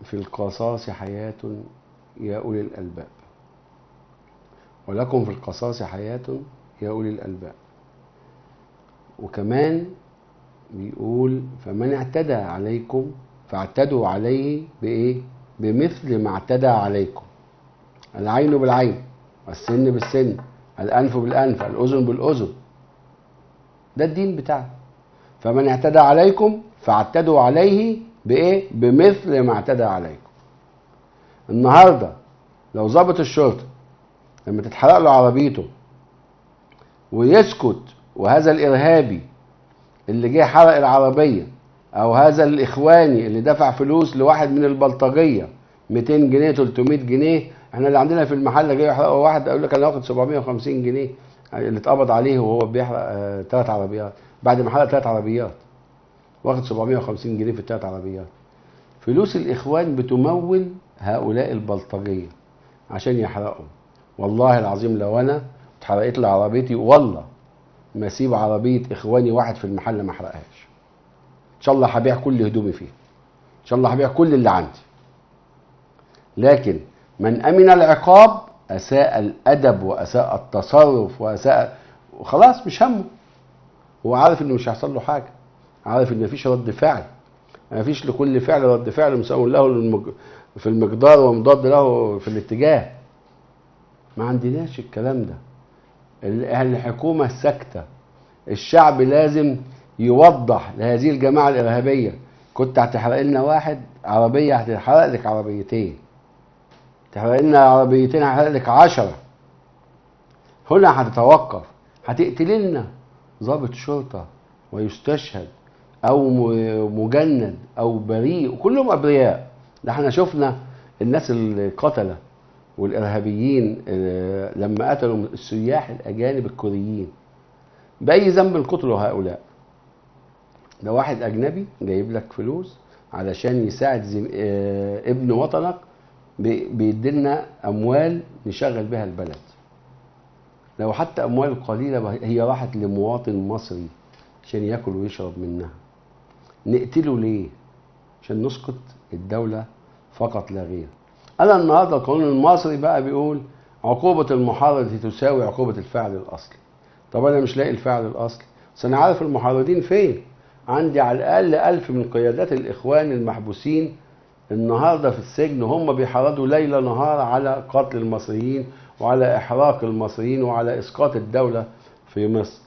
A: في القصاص حياة يا أولي الألباب، ولكم في القصاص حياة يا أولي الألباب. وكمان بيقول فمن اعتدى عليكم فاعتدوا عليه بإيه؟ بمثل ما اعتدى عليكم. العين بالعين، السن بالسن، الأنف بالأنف، الأذن بالأذن. ده الدين بتاعنا. فمن اعتدى عليكم فاعتدوا عليه بإيه؟ بمثل ما اعتدى عليكم. النهاردة لو ضابط الشرطة لما تتحرق له عربيته ويسكت، وهذا الإرهابي اللي جه حرق العربية أو هذا الإخواني اللي دفع فلوس لواحد من البلطجية 200 جنيه 300 جنيه، احنا اللي عندنا في المحل جاي يحرقوا واحد أقول لك أنا واخد 750 جنيه اللي اتقبض عليه وهو بيحرق 3 عربيات، بعد ما حرق 3 عربيات واخد 750 جنيه في ال3 عربيات. فلوس الإخوان بتمول هؤلاء البلطجية عشان يحرقوا. والله العظيم لو أنا اتحرقت لي عربيتي والله ما اسيب عربية إخواني واحد في المحل ما احرقهاش. إن شاء الله هبيع كل هدومي فيها، إن شاء الله هبيع كل اللي عندي. لكن من أمن العقاب أساء الأدب وأساء التصرف وأساء، وخلاص مش همه، هو عارف إنه مش هيحصل له حاجة، عارف إن مفيش رد فعل، مفيش لكل فعل رد فعل مساوي له في المقدار ومضاد له في الاتجاه. ما عندناش الكلام ده. الحكومة ساكتة. الشعب لازم يوضح لهذه الجماعة الإرهابية. كنت هتحرق لنا واحد عربية هتحرق لك عربيتين، تحرق لنا عربيتين هتحرق لك 10. هنا هتتوقف. هتقتل لنا ضابط شرطة ويستشهد أو مجند أو بريء وكلهم أبرياء. ده احنا شفنا الناس القتلة والإرهابيين لما قتلوا السياح الأجانب الكوريين بأي ذنب قتلوا هؤلاء؟ ده واحد أجنبي جايب لك فلوس علشان يساعد ابن وطنك، بيديلنا أموال نشغل بها البلد. لو حتى أموال قليلة هي راحت لمواطن مصري عشان يأكل ويشرب منها، نقتله ليه؟ عشان نسقط الدولة فقط لا غير. أنا النهاردة القانون المصري بقى بيقول عقوبة المحرض تساوي عقوبة الفاعل الأصلي. طب أنا مش لاقي الفاعل الأصلي، بس أنا عارف المحرضين فين. عندي على الأقل 1000 من قيادات الإخوان المحبوسين النهارده في السجن هم بيحرضوا ليل نهار على قتل المصريين وعلى إحراق المصريين وعلى إسقاط الدولة في مصر.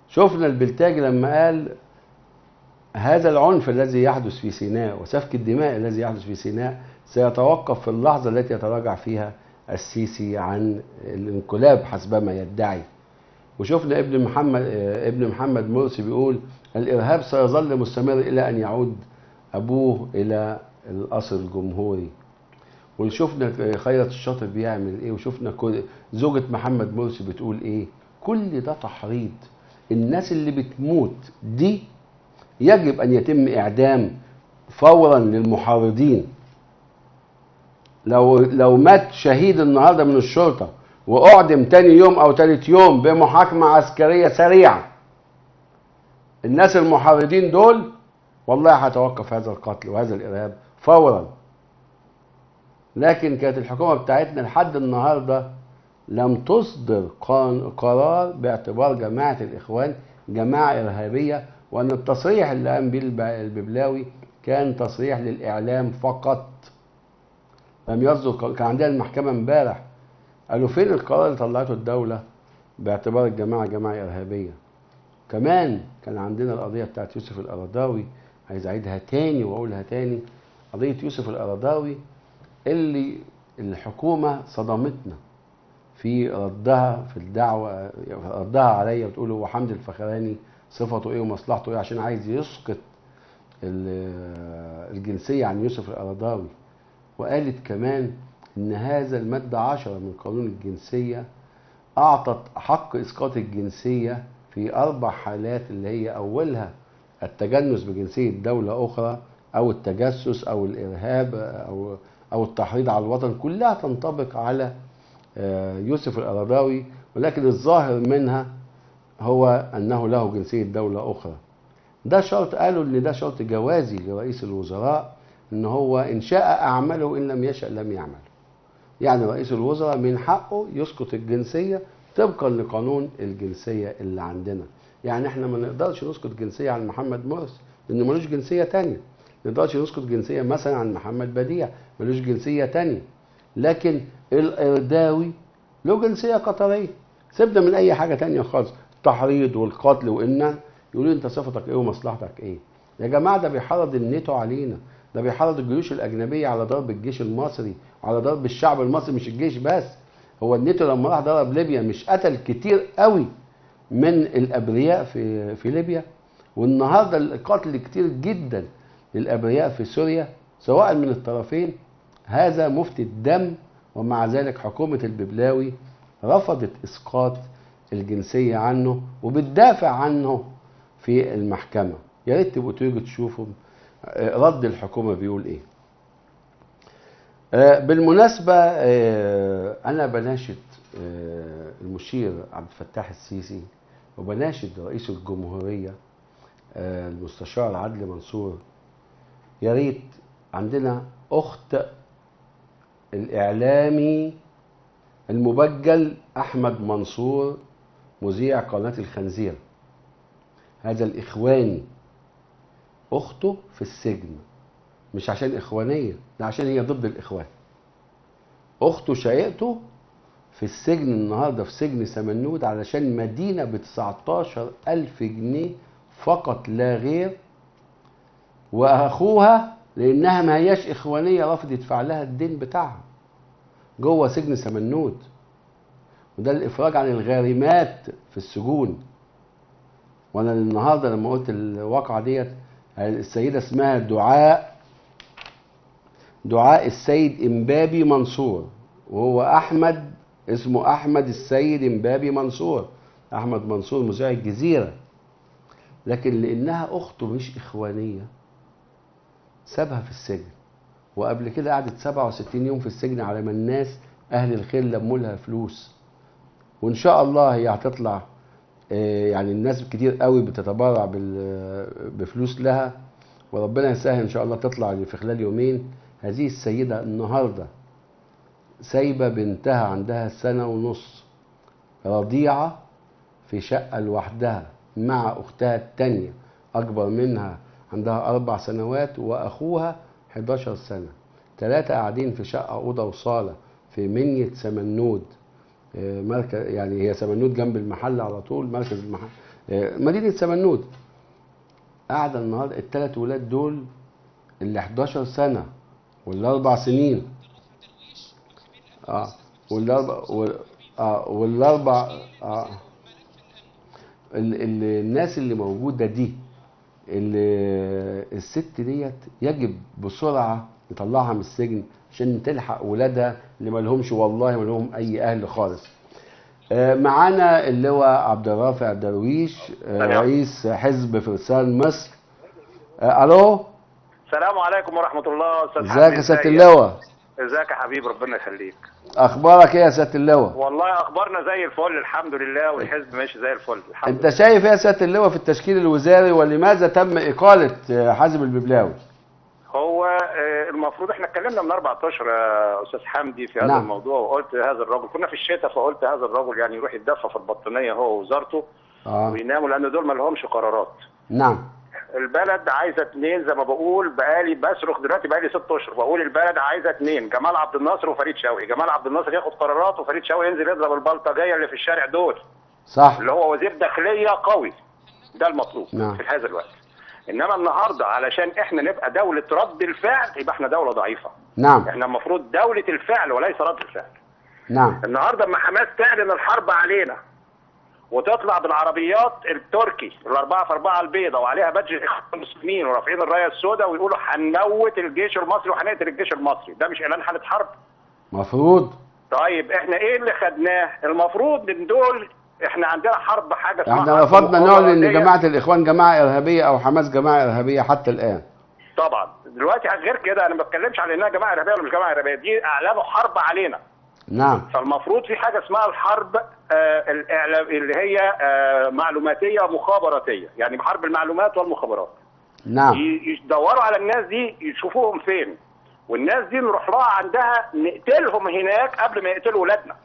A: شفنا البلتاجي لما قال هذا العنف الذي يحدث في سيناء وسفك الدماء الذي يحدث في سيناء سيتوقف في اللحظة التي يتراجع فيها السيسي عن الانقلاب حسبما يدعي. وشفنا ابن محمد مرسي بيقول الإرهاب سيظل مستمر إلى أن يعود أبوه إلى القصر الجمهوري. وشفنا خيرت الشاطر بيعمل إيه، وشفنا زوجة محمد مرسي بتقول إيه. كل ده تحريض. الناس اللي بتموت دي يجب أن يتم إعدام فورا للمحارضين. لو مات شهيد النهارده من الشرطة وأعدم تاني يوم أو تالت يوم بمحاكمة عسكرية سريعة، الناس المحارضين دول والله هتوقف هذا القتل وهذا الإرهاب فورا. لكن كانت الحكومة بتاعتنا لحد النهارده لم تصدر قرار باعتبار جماعة الإخوان جماعة إرهابية، وأن التصريح اللي قام به الببلاوي كان تصريح للإعلام فقط. لم يصدر. كان عندنا المحكمة امبارح قالوا فين القرار اللي طلعته الدولة باعتبار الجماعة جماعة إرهابية. كمان كان عندنا القضية بتاعت يوسف القرضاوي، عايز أعيدها تاني وأقولها تاني. قضية يوسف القرضاوي اللي الحكومة صدمتنا في ردها في الدعوة، ردها عليا بتقول هو حمدي الفخراني صفته ايه ومصلحته ايه عشان عايز يسقط الجنسية عن يوسف القرضاوي. وقالت كمان ان هذا المادة 10 من قانون الجنسية اعطت حق اسقاط الجنسية في 4 حالات، اللي هي اولها التجنس بجنسية دولة اخرى او التجسس او الارهاب او التحريض على الوطن، كلها تنطبق على يوسف القرضاوي. ولكن الظاهر منها هو أنه له جنسية دولة أخرى. ده شرط، قالوا إن ده شرط جوازي لرئيس الوزراء، إن هو إن شاء أعمله إن لم يشأ لم يعمل. يعني رئيس الوزراء من حقه يسقط الجنسية طبقا لقانون الجنسية اللي عندنا. يعني إحنا ما نقدرش نسقط جنسية عن محمد مرسي لأنه ملوش جنسية تانية. ما نقدرش نسقط جنسية مثلا عن محمد بديع، ملوش جنسية تانية. لكن القرضاوي له جنسية قطرية. سيبنا من أي حاجة تانية خالص، التحريض والقتل، وإن يقولوا أنت صفتك إيه ومصلحتك إيه. يا جماعة ده بيحرض الناتو علينا، ده بيحرض الجيوش الأجنبية على ضرب الجيش المصري وعلى ضرب الشعب المصري، مش الجيش بس. هو الناتو لما راح ضرب ليبيا مش قتل كتير قوي من الأبرياء في ليبيا؟ والنهارده القتل كتير جدا للأبرياء في سوريا سواء من الطرفين. هذا مفتي الدم، ومع ذلك حكومة الببلاوي رفضت إسقاط الجنسية عنه وبتدافع عنه في المحكمة. يا ريت تبقوا تيجوا تشوفوا رد الحكومة بيقول إيه. بالمناسبة أنا بناشد المشير عبد الفتاح السيسي، وبناشد رئيس الجمهورية المستشار عدلي منصور. يا ريت عندنا أخت الإعلامي المبجل أحمد منصور مذيع قناة الخنزير، هذا الإخواني، أخته في السجن مش عشان إخوانية، لا عشان هي ضد الإخوان. أخته شقيقته في السجن النهاردة في سجن سمنود علشان مدينة ب19,000 جنيه فقط لا غير. وأخوها لأنها ما هياش إخوانية رفض يدفع لها الدين بتاعها جوه سجن سمنود. وده الإفراج عن الغارمات في السجون. وأنا النهاردة لما قلت الواقعة ديت، السيدة اسمها دعاء السيد إمبابي منصور، وهو أحمد، اسمه أحمد السيد إمبابي منصور، أحمد منصور مذيع الجزيرة. لكن لأنها أخته مش إخوانية سابها في السجن، وقبل كده قعدت 67 يوم في السجن على ما الناس أهل الخير لموا لها فلوس. وإن شاء الله هي هتطلع، يعني الناس كتير قوي بتتبرع بفلوس لها، وربنا يسهل إن شاء الله تطلع في خلال يومين. هذه السيدة النهاردة سايبة بنتها عندها 1.5 سنة رضيعة في شقة لوحدها مع أختها التانية أكبر منها عندها 4 سنوات، وأخوها 11 سنة، 3 قاعدين في شقة أوضة وصالة في منية سمنود، مركز، يعني هي سمنود جنب المحل على طول، مركز المحل، مدينة سمنود. قاعدة النهارده ال3 ولاد دول اللي 11 سنة وال4 سنين، والاربع الناس اللي موجوده دي، الست ديت يجب بسرعه نطلعها من السجن عشان تلحق ولادها اللي ما لهمش والله ما لهم اي اهل خالص. معانا اللواء عبد الرافع درويش، رئيس حزب فرسان مصر. الو،
D: السلام عليكم ورحمه الله. استاذ
A: ازيك يا سياده اللواء؟
D: ازيك يا حبيبي، ربنا يخليك.
A: اخبارك ايه يا سياده اللواء؟
D: والله اخبارنا زي الفل الحمد لله، والحزب ماشي زي الفل الحمد
A: لله. انت شايف ايه يا سياده اللواء في التشكيل الوزاري، ولماذا تم اقاله حازم الببلاوي؟
D: هو المفروض احنا اتكلمنا من 4 اشهر يا استاذ حمدي في هذا الموضوع، وقلت هذا الرجل، كنا في الشتاء، فقلت هذا الرجل يعني يروح يتدفى في البطانيه هو ووزارته ويناموا، لان دول ما لهمش قرارات.
A: نعم.
D: البلد عايزه 2 زي ما بقول، بصرخ دلوقتي بقالي 6 اشهر بقول البلد عايزه 2، جمال عبد الناصر وفريد شوقي. جمال عبد الناصر ياخد قرارات وفريد شوقي ينزل يضرب البلطجيه اللي في الشارع دول.
A: صح.
D: اللي هو وزير داخليه قوي، ده المطلوب.
A: نعم.
D: في هذا الوقت. انما النهارده علشان احنا نبقى دوله رد الفعل يبقى احنا دوله ضعيفه.
A: نعم.
D: احنا المفروض دوله الفعل وليس رد الفعل.
A: نعم.
D: النهارده اما حماس تعلن الحرب علينا وتطلع بالعربيات التركي ال4x4 البيضاء وعليها بادج الاخوان المسلمين ورافعين الرايه السوداء ويقولوا هنموت الجيش المصري وهنقتل الجيش المصري، ده مش اعلان حاله حرب؟
A: مفروض.
D: طيب احنا ايه اللي خدناه؟ المفروض من دول احنا عندنا حرب حاجه اسمها،
A: احنا رفضنا نعلن ان جماعه الاخوان جماعه ارهابيه او حماس جماعه ارهابيه حتى الان.
D: طبعا دلوقتي غير كده، انا ما بتكلمش على انها جماعه ارهابيه ولا مش جماعه ارهابيه، دي اعلنوا حرب علينا.
A: نعم.
D: فالمفروض في حاجه اسمها الحرب اللي هي معلوماتيه ومخابراتيه، يعني حرب المعلومات والمخابرات.
A: نعم.
D: يدوروا على الناس دي يشوفوهم فين، والناس دي نروح لها عندها نقتلهم هناك قبل ما يقتلوا ولادنا.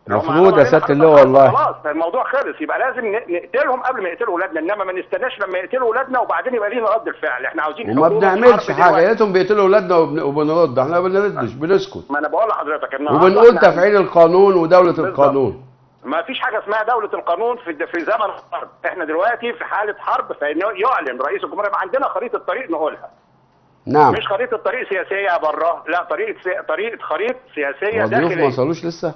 A: مفروض يا سياده اللواء والله.
D: خلاص الموضوع خلص، يبقى لازم نقتلهم قبل ما يقتلوا ولادنا، انما ما نستناش لما يقتلوا ولادنا وبعدين يبقى لينا رد الفعل. احنا عاوزين
A: وما بنعملش حاجه، يا ريتهم بيقتلوا ولادنا وبنرد، احنا ما بنردش، بنسكت.
D: ما انا بقول لحضرتك
A: وبنقول تفعيل القانون ودوله القانون.
D: ما فيش حاجه اسمها دوله القانون في زمن الحرب، احنا دلوقتي في حاله حرب، فيعلن رئيس الجمهوريه عندنا خريطه طريق نقولها.
A: نعم.
D: مش خريطه طريق سياسيه بره، لا طريقه خريطه سياسيه داخليه.
A: الضيوف ما وصلوش لسه.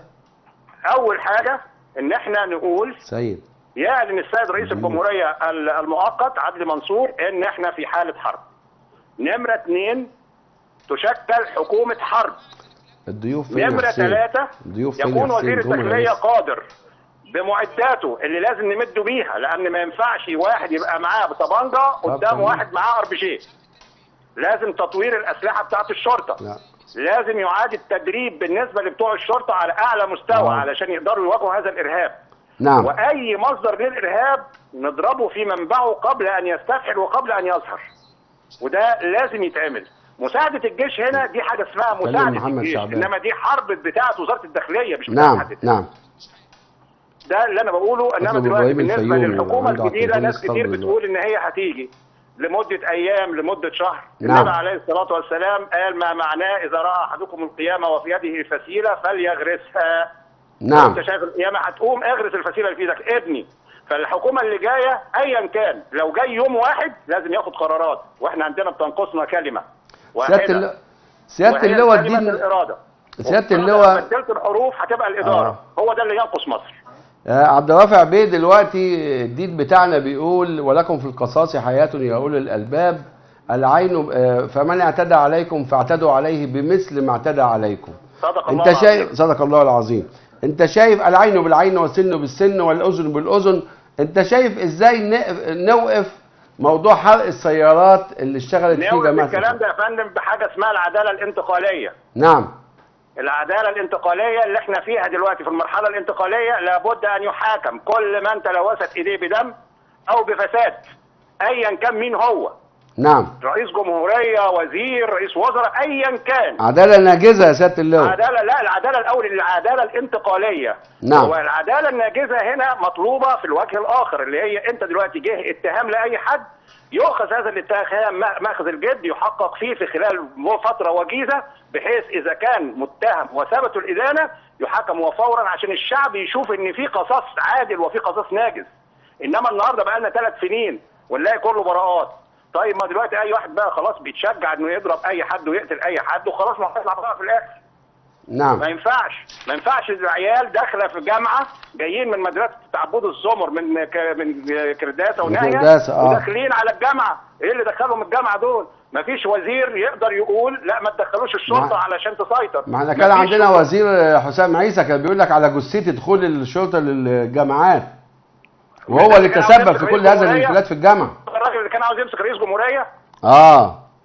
D: اول حاجه ان احنا نقول
A: سيد
D: يعلن السيد رئيس الجمهوريه المؤقت عدلي منصور ان احنا في حاله حرب. نمره 2 تشكل حكومه حرب.
A: الضيوف
D: نمره 3 يكون وزير الداخليه قادر بمعداته اللي لازم نمده بيها، لان ما ينفعش واحد يبقى معاه بطبنجه قدام واحد معاه RPG. لازم تطوير الاسلحه بتاعت الشرطه. لا. لازم يعاد التدريب بالنسبه لبتوع الشرطه على اعلى مستوى علشان يقدروا يواجهوا هذا الارهاب.
A: نعم.
D: واي مصدر للارهاب نضربه في منبعه قبل ان يستفحل وقبل ان يظهر. وده لازم يتعمل. مساعده الجيش هنا دي حاجه اسمها مساعده الجيش، انما دي حرب بتاعت وزاره الداخليه مش بتاعت حد.
A: نعم.
D: ده اللي انا بقوله. انما دلوقتي بالنسبه للحكومه الجديده ناس كتير بتقول ان هي هتيجي لمدة أيام لمدة شهر.
A: نعم.
D: النبي عليه الصلاة والسلام قال ما معناه إذا رأى أحدكم القيامة وفي يده فسيلة فليغرسها.
A: نعم.
D: أنت شايف القيامة هتقوم اغرس الفسيلة اللي في إيدك ابني. فالحكومة اللي جاية أيا كان لو جاي يوم واحد لازم ياخد قرارات، وإحنا عندنا بتنقصنا كلمة واحدة.
A: سيادة اللواء
D: كلمة الإرادة.
A: سيادة اللواء
D: بدلت الحروف هتبقى الإدارة. هو ده اللي ينقص مصر.
A: عبد الرافع بيه دلوقتي الدين بتاعنا بيقول ولكم في القصاص حياة يا أولي الألباب، العين فمن اعتدى عليكم فاعتدوا عليه بمثل ما اعتدى عليكم.
D: صدق الله العظيم.
A: صدق الله العظيم. انت شايف العين بالعين والسن بالسن والأذن بالأذن، انت شايف ازاي نوقف موضوع حرق السيارات اللي اشتغلت فيه جماعة
D: الكلام ده يا فندم بحاجة اسمها العدالة الانتقالية.
A: نعم.
D: العدالة الانتقالية اللي احنا فيها دلوقتي في المرحلة الانتقالية لابد ان يحاكم كل من تلوثت ايديه بدم او بفساد ايا كان مين هو.
A: نعم.
D: رئيس جمهوريه، وزير، رئيس وزراء، ايا كان.
A: عداله ناجزه يا سياده اللواء.
D: عداله، لا العداله الاول العداله الانتقاليه.
A: نعم.
D: والعداله الناجزه هنا مطلوبه في الوجه الاخر، اللي هي انت دلوقتي جه اتهام لاي حد، يؤخذ هذا الاتهام ماخذ الجد، يحقق فيه في خلال فتره وجيزه، بحيث اذا كان متهم وثبتوا الادانه يحاكم وفورا، عشان الشعب يشوف ان في قصاص عادل وفي قصاص ناجز. انما النهارده بقى لنا 3 سنين ونلاقي كله براءات. طيب ما دلوقتي اي واحد بقى خلاص بيتشجع انه يضرب اي حد ويقتل اي حد وخلاص، ما هيطلع براءه في الاخر.
A: نعم.
D: ما ينفعش العيال داخله في جامعه، جايين من مدرسه عبود الزمر من كرداسه وناهيه، وداخلين على الجامعه. ايه اللي دخلهم الجامعه دول؟ ما فيش وزير يقدر يقول لا ما تدخلوش الشرطه علشان تسيطر.
A: ما احنا كان عندنا وزير حسام عيسى كان بيقول لك على جثتي دخول الشرطه للجامعات، وهو اللي تسبب في كل هذا الانفلات في الجامعه.
D: الراجل اللي كان عاوز يمسك رئيس جمهوريه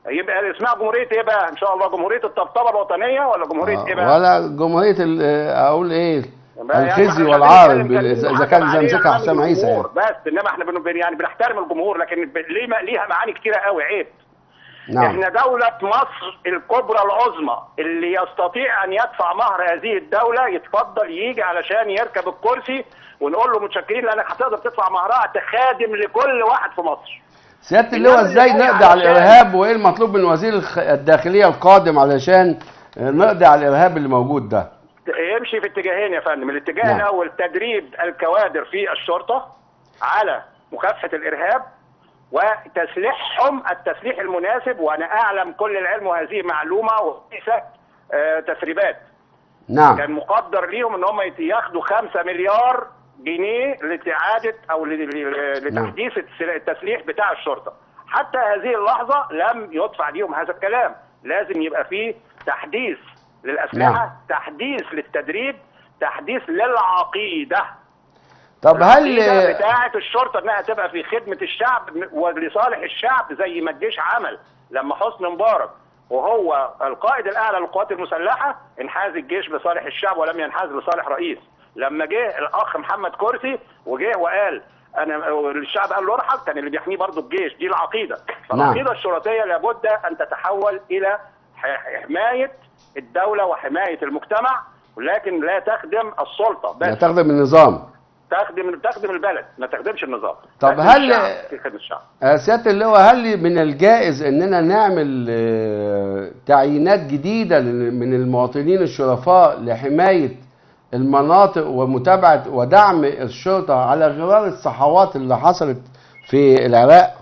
D: يبقى اسمها جمهوريه ايه بقى ان شاء الله؟ جمهوريه الطبطبه الوطنيه ولا جمهوريه ايه بقى؟
A: ولا جمهوريه اقول ايه؟ الخزي والعار اذا كان مسكها حسام عيسى يعني.
D: بس انما احنا يعني بنحترم الجمهور، لكن ليها معاني كتيره قوي. عيب.
A: نعم.
D: احنا دولة مصر الكبرى العظمى، اللي يستطيع ان يدفع مهر هذه الدولة يتفضل يجي علشان يركب الكرسي، ونقول له متشكرين لانك هتقدر تدفع مهرها تخادم لكل واحد في مصر.
A: سيادة اللواء ازاي نقضي على الارهاب، وايه المطلوب من وزير الداخلية القادم علشان نقضي على الارهاب اللي موجود ده؟
D: يمشي في اتجاهين يا فندم. الاتجاه الاول تدريب الكوادر في الشرطة على مكافحة الارهاب وتسليحهم التسليح المناسب، وانا اعلم كل العلم وهذه معلومه وليست تسريبات.
A: نعم.
D: كان مقدر ليهم ان هم ياخدوا 5 مليار جنيه لاعاده او لتحديث التسليح بتاع الشرطه. حتى هذه اللحظه لم يدفع ليهم هذا الكلام. لازم يبقى فيه تحديث للاسلحه، تحديث للتدريب، تحديث للعقيده.
A: طب هل
D: بتاعه الشرطه انها تبقى في خدمه الشعب ولصالح الشعب، زي ما الجيش عمل لما حسني مبارك وهو القائد الاعلى للقوات المسلحه انحاز الجيش لصالح الشعب ولم ينحاز لصالح رئيس. لما جه الاخ محمد كرسي وجه وقال انا الشعب قال له ارحل، كان اللي بيحميه برضه الجيش. دي العقيده. فالعقيده الشرطيه لابد ان تتحول الى حمايه الدوله وحمايه المجتمع، ولكن لا تخدم السلطه بس.
A: لا تخدم النظام.
D: تخدم البلد، ما تخدمش النظام.
A: طب هل
D: في خدمه الشعب.
A: سياده اللواء هل من الجائز اننا نعمل تعيينات جديده من المواطنين الشرفاء لحمايه المناطق ومتابعه ودعم الشرطه على غرار الصحوات اللي حصلت في العراق؟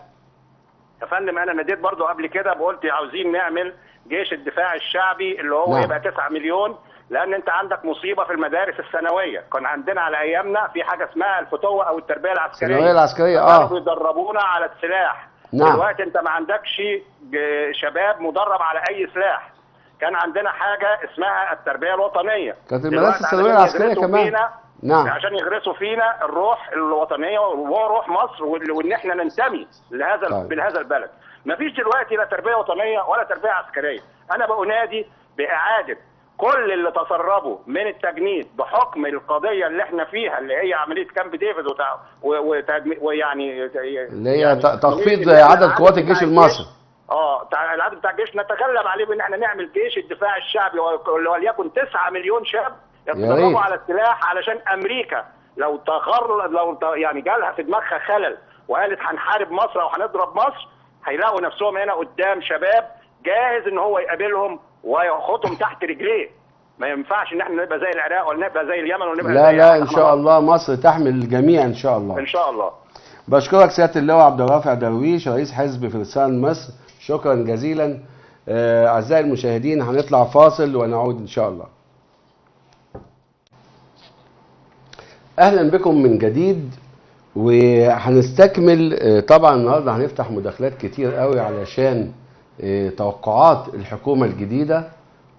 D: يا فندم انا ناديت برضو قبل كده وقلت عاوزين نعمل جيش الدفاع الشعبي اللي هو يبقى 9 مليون، لان انت عندك مصيبه في المدارس الثانويه. كان عندنا على ايامنا في حاجه اسمها الفتوه او التربيه العسكريه.
A: التربيه العسكريه
D: كانوا بيدربونا على السلاح.
A: نعم.
D: دلوقتي انت ما عندكش شباب مدرب على اي سلاح. كان عندنا حاجه اسمها التربيه الوطنيه.
A: كانت المدارس الثانويه العسكريه كمان.
D: نعم. عشان يغرسوا فينا الروح الوطنيه وروح مصر وان احنا ننتمي لهذا البلد. مفيش دلوقتي لا تربيه وطنيه ولا تربيه عسكريه. انا بأنادي باعاده كل اللي تسربوا من التجنيد بحكم القضيه اللي احنا فيها، اللي هي عمليه كامب ديفيد ويعني
A: اللي هي تخفيض عدد قوات الجيش المصري.
D: العدد بتاع الجيش نتغلب عليه بان احنا نعمل جيش الدفاع الشعبي وليكن 9 مليون شاب يتدربوا على السلاح، علشان امريكا لو يعني جالها في دماغها خلل وقالت هنحارب مصر او هنضرب مصر، هيلاقوا نفسهم هنا قدام شباب جاهز ان هو يقابلهم وياخدهم تحت رجليه. ما ينفعش ان احنا نبقى زي العراق ولا نبقى زي اليمن ولا نبقى زي
A: لا ان شاء الله مصر تحمل الجميع ان شاء الله.
D: ان شاء الله.
A: بشكرك سياده اللواء عبد الرافع درويش رئيس حزب فرسان مصر، شكرا جزيلا. اعزائي المشاهدين هنطلع فاصل ونعود ان شاء الله. اهلا بكم من جديد، وهنستكمل. طبعا النهارده هنفتح مداخلات كتير قوي علشان توقعات الحكومه الجديده،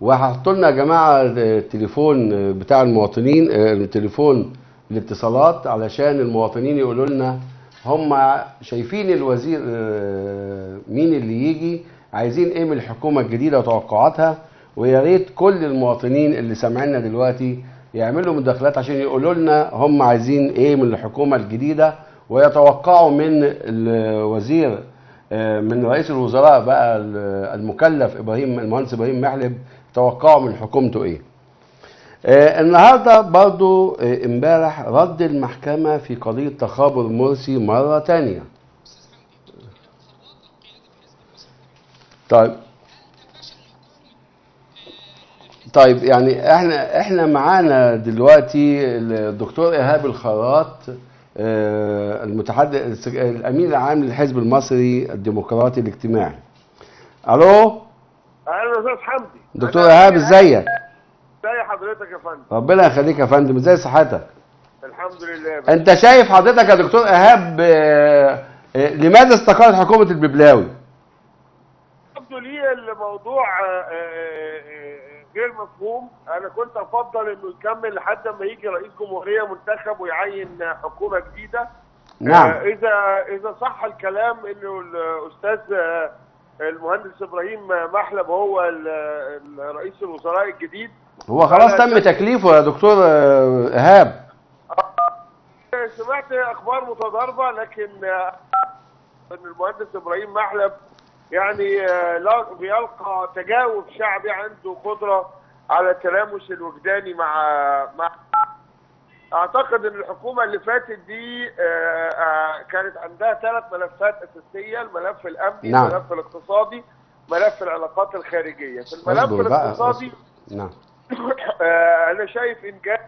A: وهحطوا لنا يا جماعه التليفون بتاع المواطنين، تليفون الاتصالات، علشان المواطنين يقولوا لنا هم شايفين الوزير مين اللي يجي، عايزين ايه من الحكومه الجديده وتوقعاتها. ويا ريت كل المواطنين اللي سامعيننا دلوقتي يعملوا مداخلات عشان يقولوا لنا هم عايزين ايه من الحكومه الجديده ويتوقعوا من الوزير من رئيس الوزراء بقى المكلف المهندس ابراهيم محلب توقعوا من حكومته ايه. النهارده برضو امبارح رد المحكمه في قضيه تخابر مرسي مره تانية. طيب يعني احنا معانا دلوقتي الدكتور ايهاب الخراط، المتحدث الامين العام للحزب المصري الديمقراطي الاجتماعي. الو.
E: اهلا استاذ حمدي.
A: دكتور ايهاب ازيك؟
E: ازي حضرتك يا فندم؟
A: ربنا يخليك يا فندم، ازاي صحتك؟
E: الحمد لله.
A: انت شايف حضرتك يا دكتور ايهاب لماذا استقالت حكومه الببلاوي؟
E: يبدو لي الموضوع غير مفهوم. انا كنت افضل انه يكمل لحد ما يجي رئيس جمهوريه منتخب ويعين حكومه جديده.
A: نعم.
E: اذا صح الكلام انه الاستاذ المهندس ابراهيم محلب هو رئيس الوزراء الجديد،
A: هو خلاص تم تكليفه يا دكتور ايهاب.
E: سمعت اخبار متضاربه، لكن ان المهندس ابراهيم محلب يعني بيلقى تجاوب شعبي، عنده قدره على التلامس الوجداني مع اعتقد ان الحكومه اللي فاتت دي كانت عندها 3 ملفات اساسيه: الملف الامني،
A: نعم.
E: الملف الاقتصادي، ملف العلاقات الخارجيه. في الملف الاقتصادي
A: نعم.
E: انا شايف انجاز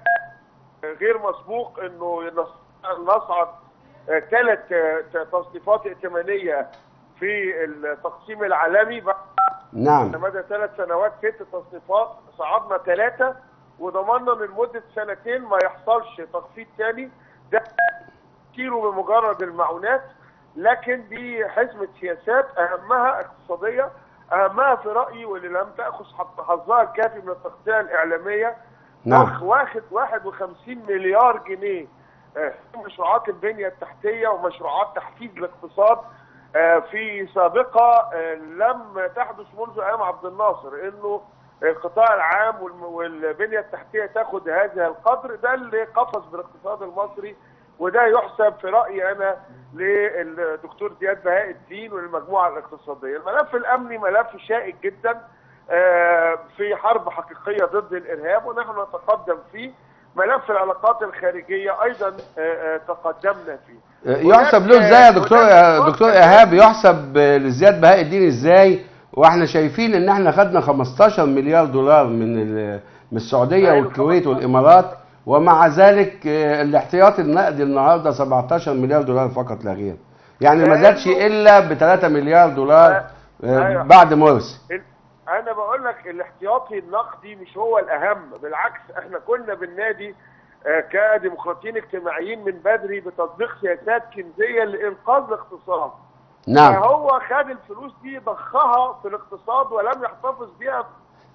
E: غير مسبوق انه نصعد 3 تصنيفات ائتمانيه في التقسيم العالمي.
A: نعم.
E: مدى 3 سنوات 6 تصنيفات، صعدنا 3 وضمننا من مده 2 ما يحصلش تخفيض ثاني. ده كيلو بمجرد المعونات، لكن دي حزمه سياسات اهمها اقتصاديه، اهمها في رايي واللي لم تاخذ حظها الكافي من التغطيه الاعلاميه.
A: نعم.
E: واخد 51 مليار جنيه في مشروعات البنيه التحتيه ومشروعات تحفيز الاقتصاد في سابقه لم تحدث منذ ايام عبد الناصر، انه القطاع العام والبنيه التحتيه تاخد هذا القدر. ده اللي قفز بالاقتصاد المصري، وده يحسب في رايي انا للدكتور زياد بهاء الدين وللمجموعه الاقتصاديه. الملف الامني ملف شائك جدا في حرب حقيقيه ضد الارهاب ونحن نتقدم فيه. ملف العلاقات الخارجيه ايضا تقدمنا فيه.
A: يحسب له ازاي يا دكتور ايهاب؟ يحسب لزياد بهاء الدين ازاي واحنا شايفين ان احنا خدنا 15 مليار دولار من السعوديه والكويت والامارات، ومع ذلك الاحتياطي النقدي النهارده 17 مليار دولار فقط لا غير، يعني ما زادش الا ب 3 مليار دولار بعد مرسي.
E: انا بقول لك الاحتياطي النقدي مش هو الاهم، بالعكس احنا كنا بالنادي كديمقراطيين اجتماعيين من بدري بتطبيق سياسات كنزيه لانقاذ الاقتصاد.
A: نعم.
E: فهو خد الفلوس دي ضخها في الاقتصاد ولم يحتفظ بيها.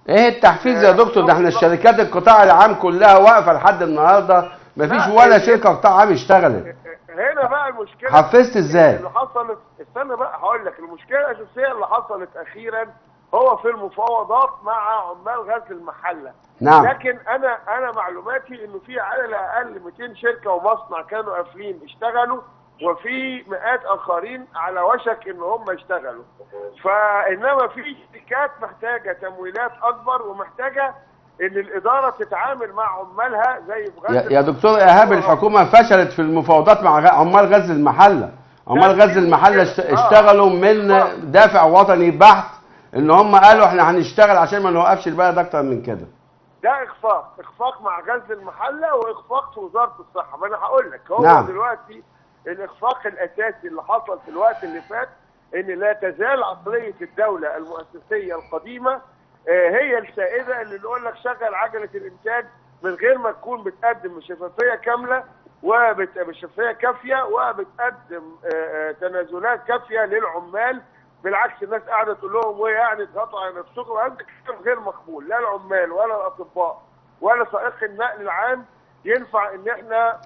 A: ايه التحفيز يا دكتور؟ ده احنا الشركات القطاع العام كلها واقفه لحد النهارده، مفيش ولا شركه قطاع عام اشتغلت.
E: هنا بقى المشكله
A: حفزت ازاي؟
E: اللي حصلت، استنى بقى هقول لك. المشكله الاساسيه اللي حصلت اخيرا هو في المفاوضات مع عمال غزل المحله.
A: نعم.
E: لكن انا معلوماتي انه في على الاقل 200 شركه ومصنع كانوا قافلين اشتغلوا، وفي مئات اخرين على وشك ان هم يشتغلوا. فانما في شركات محتاجه تمويلات اكبر ومحتاجه ان الاداره تتعامل مع عمالها زي في غزل.
A: يا دكتور ايهاب، الحكومه فشلت في المفاوضات مع عمال غزل المحله. عمال غزل المحله اشتغلوا من دافع وطني بحت، ان هم قالوا احنا هنشتغل عشان ما نوقفش البلد اكتر من كده.
E: ده اخفاق مع غزل المحله واخفاق في وزاره الصحه. ما انا هقول لك هو
A: نعم.
E: دلوقتي الاخفاق الاساسي اللي حصل في الوقت اللي فات ان لا تزال عقليه الدوله المؤسسيه القديمه هي السائده، اللي يقول لك شغل عجله الانتاج من غير ما تكون بتقدم شفافيه كامله وبشفافيه كافيه وبتقدم تنازلات كافيه للعمال. بالعكس الناس قاعده تقول لهم وايه يعني تضغطوا على نفسكم. هذا كلام غير مقبول، لا العمال ولا الاطباء ولا سائق النقل العام ينفع ان احنا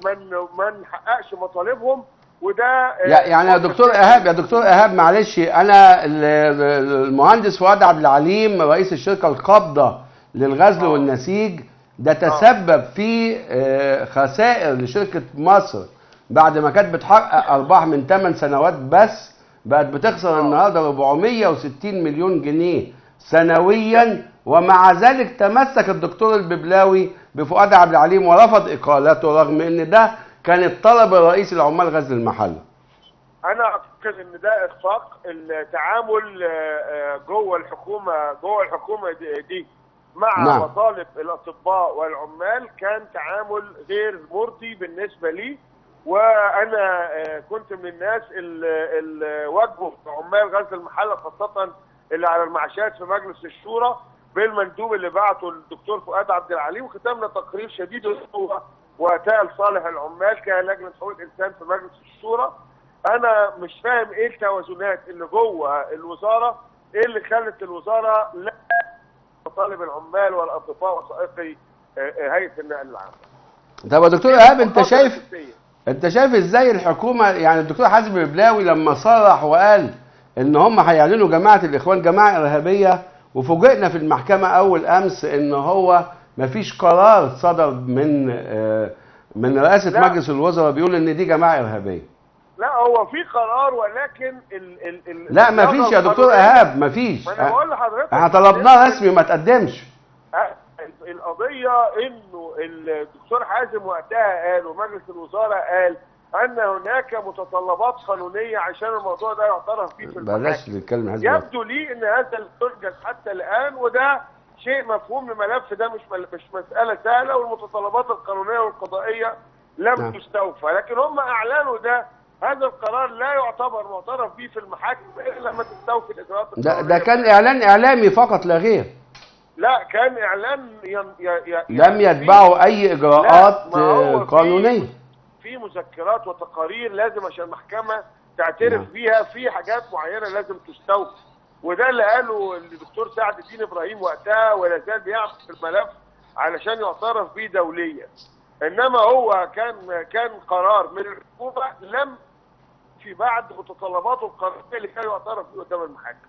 E: ما نحققش مطالبهم. وده
A: يعني يا دكتور ايهاب معلش، انا المهندس فؤاد عبد العليم رئيس الشركه القابضه للغزل والنسيج ده تسبب في خسائر لشركه مصر بعد ما كانت بتحقق ارباح من 8 سنوات بس بقت بتخسر النهارده 460 مليون جنيه سنويا، ومع ذلك تمسك الدكتور الببلاوي بفؤاد عبد العليم ورفض اقالته رغم ان ده كان الطلب الرئيسي لعمال غزل المحله.
E: انا اعتقد ان ده اخفاق التعامل جوه الحكومه دي مع
A: نعم.
E: مطالب الاطباء والعمال، كان تعامل غير مرضي بالنسبه لي. وانا كنت من الناس اللي واجهوا عمال غزل المحله خاصه اللي على المعاشات في مجلس الشورى بالمندوب اللي بعته الدكتور فؤاد عبد العليم، وكتبنا تقرير شديد القوه وقتها لصالح العمال كلجنه حقوق الانسان في مجلس الشورى. انا مش فاهم ايه التوازنات اللي جوه الوزاره، ايه اللي خلت الوزاره لا مطالب العمال والاطباء وسائقي هيئه النقل العام.
A: طب يا دكتور ايهاب، انت شايف ازاي الحكومه، يعني الدكتور حازم الببلاوي لما صرح وقال ان هم هيعلنوا جماعه الاخوان جماعه ارهابيه، وفوجئنا في المحكمه اول امس ان هو مفيش قرار صدر من رئاسه مجلس الوزراء بيقول ان دي جماعه ارهابيه.
E: لا هو في قرار، ولكن
A: لا مفيش يا دكتور ايهاب، مفيش.
E: انا بقول لحضرتك
A: احنا طلبناه رسمي ما تقدمش.
E: القضيه انه الدكتور حازم وقتها قال ومجلس الوزاره قال ان هناك متطلبات قانونيه عشان الموضوع ده يعترف فيه في المحاكم.
A: بلاش نتكلم.
E: يبدو لي ان هذا يرجس حتى الان، وده شيء مفهوم. الملف ده مش مساله سهله، والمتطلبات القانونيه والقضائيه لم تستوفى، لكن هم اعلنوا ده. هذا القرار لا يعتبر معترف به في المحاكم الا لما تستوفي الاجراءات القانونيه.
A: ده كان اعلان اعلامي فقط لا غير.
E: لا كان اعلان
A: لم يتبعه اي اجراءات قانونيه.
E: في مذكرات وتقارير لازم عشان المحكمه تعترف بيها، في حاجات معينه لازم تستوفى، وده اللي قاله الدكتور سعد الدين ابراهيم وقتها، ولا زال بيعمل في الملف علشان يعترف به دوليا. انما هو كان قرار من الحكومه لم في بعد متطلباته القانونيه اللي كان يعترف به قدام المحاكم.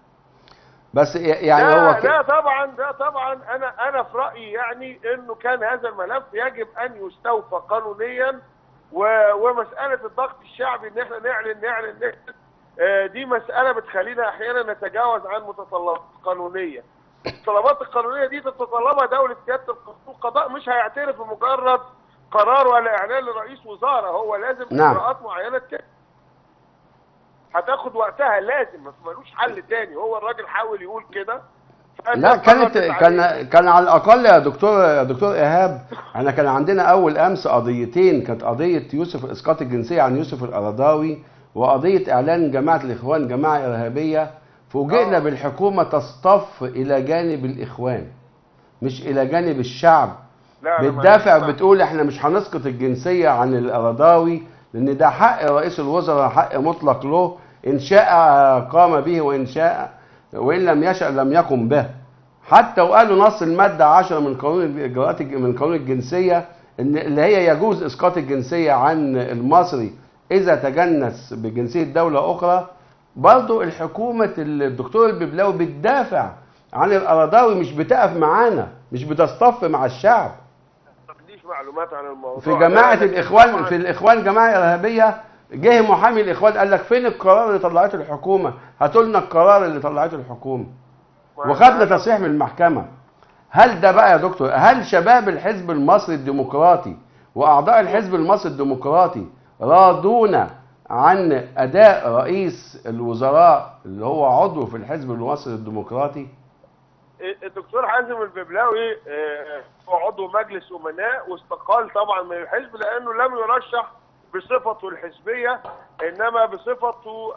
A: بس يعني هو
E: ده طبعا انا في رايي يعني انه كان هذا الملف يجب ان يستوفى قانونيا، ومساله الضغط الشعبي ان احنا نعلن دي مساله بتخلينا احيانا نتجاوز عن متطلبات قانونيه. المتطلبات القانونيه دي تتطلبها دوله سياده القضاء، مش هيعترف بمجرد قرار ولا اعلان لرئيس وزاره، هو لازم اجراءات معينه هتاخد وقتها، لازم ملوش حل تاني. هو الراجل حاول يقول كده.
A: لا كان على الاقل يا دكتور ايهاب، احنا كان عندنا اول امس قضيتين، كانت قضيه يوسف اسقاط الجنسيه عن يوسف القرضاوي، وقضيه اعلان جماعه الاخوان جماعه ارهابيه. فوجئنا بالحكومه تصطف الى جانب الاخوان مش الى جانب الشعب. بتدافع بتقول احنا مش هنسقط الجنسيه عن القرضاوي لان ده حق رئيس الوزراء، حق مطلق له، ان شاء قام به وان لم يشأ لم يقم به. حتى وقالوا نص الماده 10 من قانون الاجراءات من قانون الجنسيه ان اللي هي يجوز اسقاط الجنسيه عن المصري اذا تجنس بجنسيه دوله اخرى. برضه الحكومه الدكتور الببلاوي بتدافع عن القرضاوي، مش بتقف معانا، مش بتصطف مع الشعب.
E: ما عنديش معلومات عن الموضوع.
A: في جماعه الاخوان، في الاخوان جماعه ارهابيه، جه محامي الاخوان قال لك فين القرار اللي طلعته الحكومه؟ هاتوا لنا القرار اللي طلعته الحكومه. وخدنا تصريح من المحكمه. هل ده بقى يا دكتور، هل شباب الحزب المصري الديمقراطي واعضاء الحزب المصري الديمقراطي راضون عن اداء رئيس الوزراء اللي هو عضو في الحزب المصري الديمقراطي؟
E: الدكتور حازم الببلاوي هو عضو مجلس امناء واستقال طبعا من الحزب لانه لم يرشح بصفته الحزبيه، انما بصفته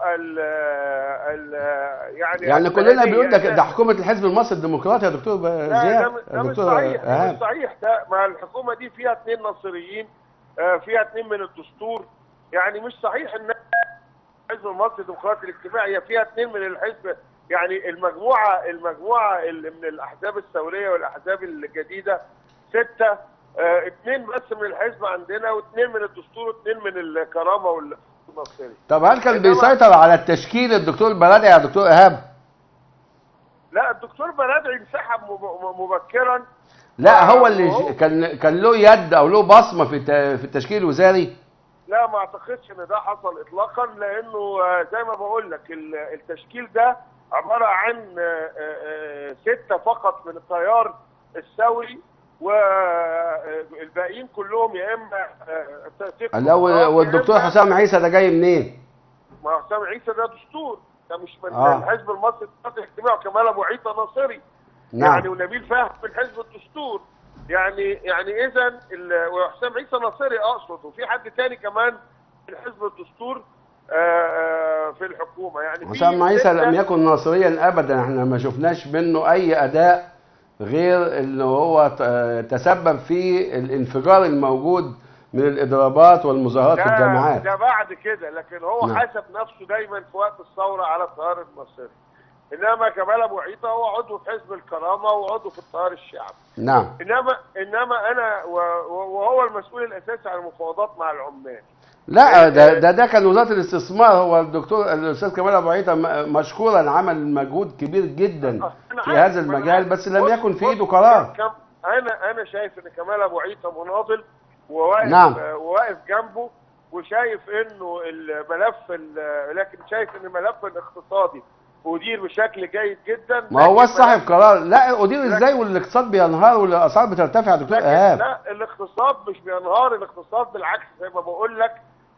A: يعني كلنا بيقول لك ده حكومه الحزب المصري الديمقراطي يا دكتور زياد.
E: ده مش صحيح. ده مش صحيح. ده ما الحكومه دي فيها 2 ناصريين، فيها 2 من الدستور، يعني مش صحيح ان الحزب المصري الديمقراطي الاجتماعي هي فيها 2 من الحزب. يعني المجموعه اللي من الاحزاب الثوريه والاحزاب الجديده 6، 2 بس من الحزب عندنا، و2 من الدستور، و2 من الكرامه والمصري.
A: طب هل كان بيسيطر على التشكيل الدكتور برادعي يا دكتور ايهاب؟
E: لا الدكتور برادعي انسحب مبكرا.
A: لا هو اللي كان له يد او له بصمه في التشكيل الوزاري.
E: لا ما اعتقدش ان ده حصل اطلاقا، لانه زي ما بقول لك التشكيل ده عباره عن 6 فقط من التيار الثوري، والباقيين كلهم يا اما
A: والدكتور حسام عيسى ده جاي منين؟
E: ما حسام عيسى ده دستور، ده مش من الحزب المصري للتنميه الاجتماعي، وكمال ابو عيطه ناصري.
A: نعم.
E: يعني ونبيل فهمي من حزب الدستور. يعني اذا وحسام عيسى ناصري اقصد، وفي حد تاني كمان من حزب الدستور في الحكومه. يعني
A: حسام عيسى لم يكن ناصريا ابدا، احنا ما شفناش منه اي اداء غير انه هو تسبب في الانفجار الموجود من الاضرابات والمظاهرات في الجامعات.
E: ده بعد كده، لكن هو
A: نعم.
E: حاسب نفسه دايما في وقت الثوره على التيار المصري. انما كمال ابو عيطه هو عضو في حزب الكرامه وعضو في التيار الشعبي.
A: نعم.
E: انما انا وهو المسؤول الاساسي عن المفاوضات مع العمال.
A: لا ده كان وزاره الاستثمار، هو الدكتور الاستاذ كمال ابو عيطه مشكورا عمل مجهود كبير جدا في هذا المجال، بس لم يكن في ايده قرار.
E: انا شايف ان كمال ابو عيطه مناضل وواقف.
A: نعم.
E: وواقف جنبه، وشايف انه الملف، لكن شايف ان الملف الاقتصادي أدير بشكل جيد جدا.
A: ما هو صاحب قرار. لا أدير ازاي والاقتصاد بينهار والاسعار بترتفع يا دكتور ايهاب؟
E: لا الاقتصاد مش بينهار، الاقتصاد بالعكس زي ما بقول لك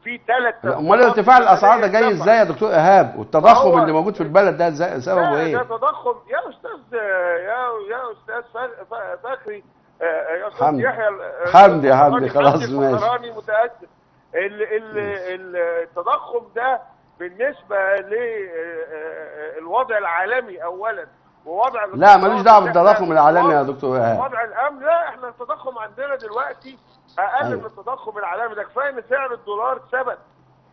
E: في 3.
A: امال ارتفاع الاسعار ده جاي ازاي يا دكتور ايهاب؟ والتضخم اللي موجود في البلد ده سببه ايه؟
E: ده تضخم يا استاذ يا استاذ فخري، يا استاذ يحيى
A: حمدي خلاص ماشي.
E: متأكد التضخم ده بالنسبه للوضع العالمي اولا، ووضع
A: لا ملوش دعوه بالتضخم العالمي يا دكتور ايهاب.
E: وضع الامن، لا احنا التضخم عندنا دلوقتي اقل من التضخم العالمي. ده كفايه ان سعر الدولار ثبت.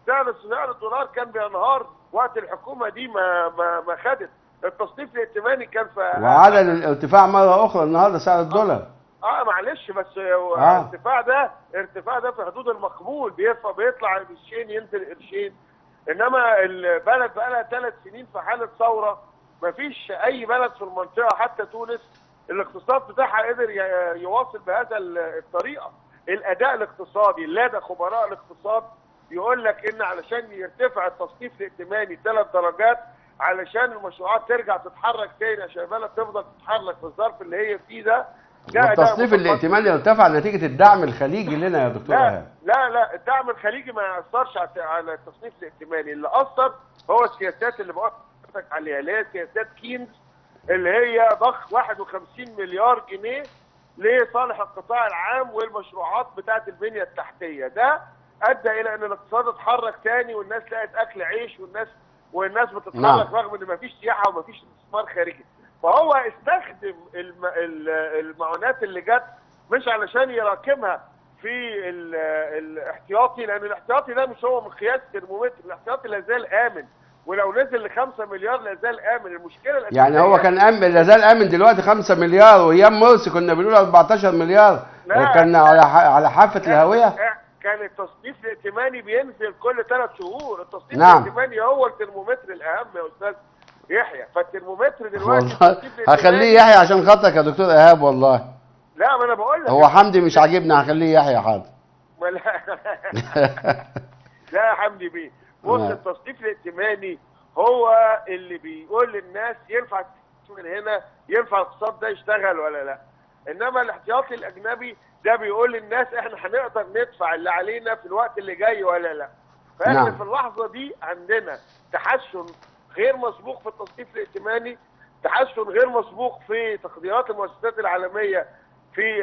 E: سعر الدولار كان بينهار وقت الحكومه دي ما خدت التصنيف الائتماني كان في
A: وعاد الارتفاع مره اخرى النهارده سعر الدولار.
E: معلش بس الارتفاع ده في حدود المقبول، بيطلع قرشين ينزل قرشين. انما البلد بقى لها 3 سنين في حاله ثوره، ما فيش اي بلد في المنطقه حتى تونس الاقتصاد بتاعها قدر يواصل بهذا الطريقه. الاداء الاقتصادي، ده خبراء الاقتصاد يقول لك ان علشان يرتفع التصنيف الائتماني 3 درجات علشان المشروعات ترجع تتحرك تاني، عشان البلد تفضل تتحرك في الظرف اللي هي فيه ده.
A: والتصنيف الائتماني ارتفع نتيجه الدعم الخليجي لنا يا دكتور ايهاب.
E: لا الدعم الخليجي ما ياثرش على التصنيف الائتماني، اللي اثر هو السياسات اللي بقول لك عليها، اللي هي سياسات كينز، اللي هي ضخ 51 مليار جنيه لصالح القطاع العام والمشروعات بتاعه البنيه التحتيه. ده ادى الى ان الاقتصاد اتحرك تاني، والناس لقت اكل عيش، والناس بتتحرك. نعم. رغم ان مفيش سياحه ومفيش استثمار خارجي. فهو استخدم المعونات اللي جت مش علشان يراكمها في الاحتياطي، لان الاحتياطي ده مش هو مقياس ترمومتر، الاحتياطي لا زال امن، ولو نزل ل5 مليار لا زال امن. المشكله الاساسيه
A: يعني هو كان امن، لا زال امن دلوقتي 5 مليار، وايام مرسي كنا بنقول 14 مليار. كان على حافه الهويه.
E: كان التصنيف الائتماني بينزل كل 3 شهور، التصنيف
A: نعم.
E: الائتماني هو الترمومتر الاهم يا استاذ يحيى. فالترمومتر دلوقتي
A: والله هخليه يحيى عشان خاطرك يا دكتور ايهاب والله.
E: لا ما انا بقول لك
A: هو حمدي مش عاجبني، هخليه يحيى حاضر.
E: لا يا حمدي بيه، بص التصنيف الائتماني هو اللي بيقول للناس ينفع من هنا، ينفع الاقتصاد ده يشتغل ولا لا. انما الاحتياطي الاجنبي ده بيقول للناس احنا هنقدر ندفع اللي علينا في الوقت اللي جاي ولا لا. فاحنا في اللحظه دي عندنا تحسن غير مسبوق في التصنيف الائتماني، تحسن غير مسبوق في تقديرات المؤسسات العالميه في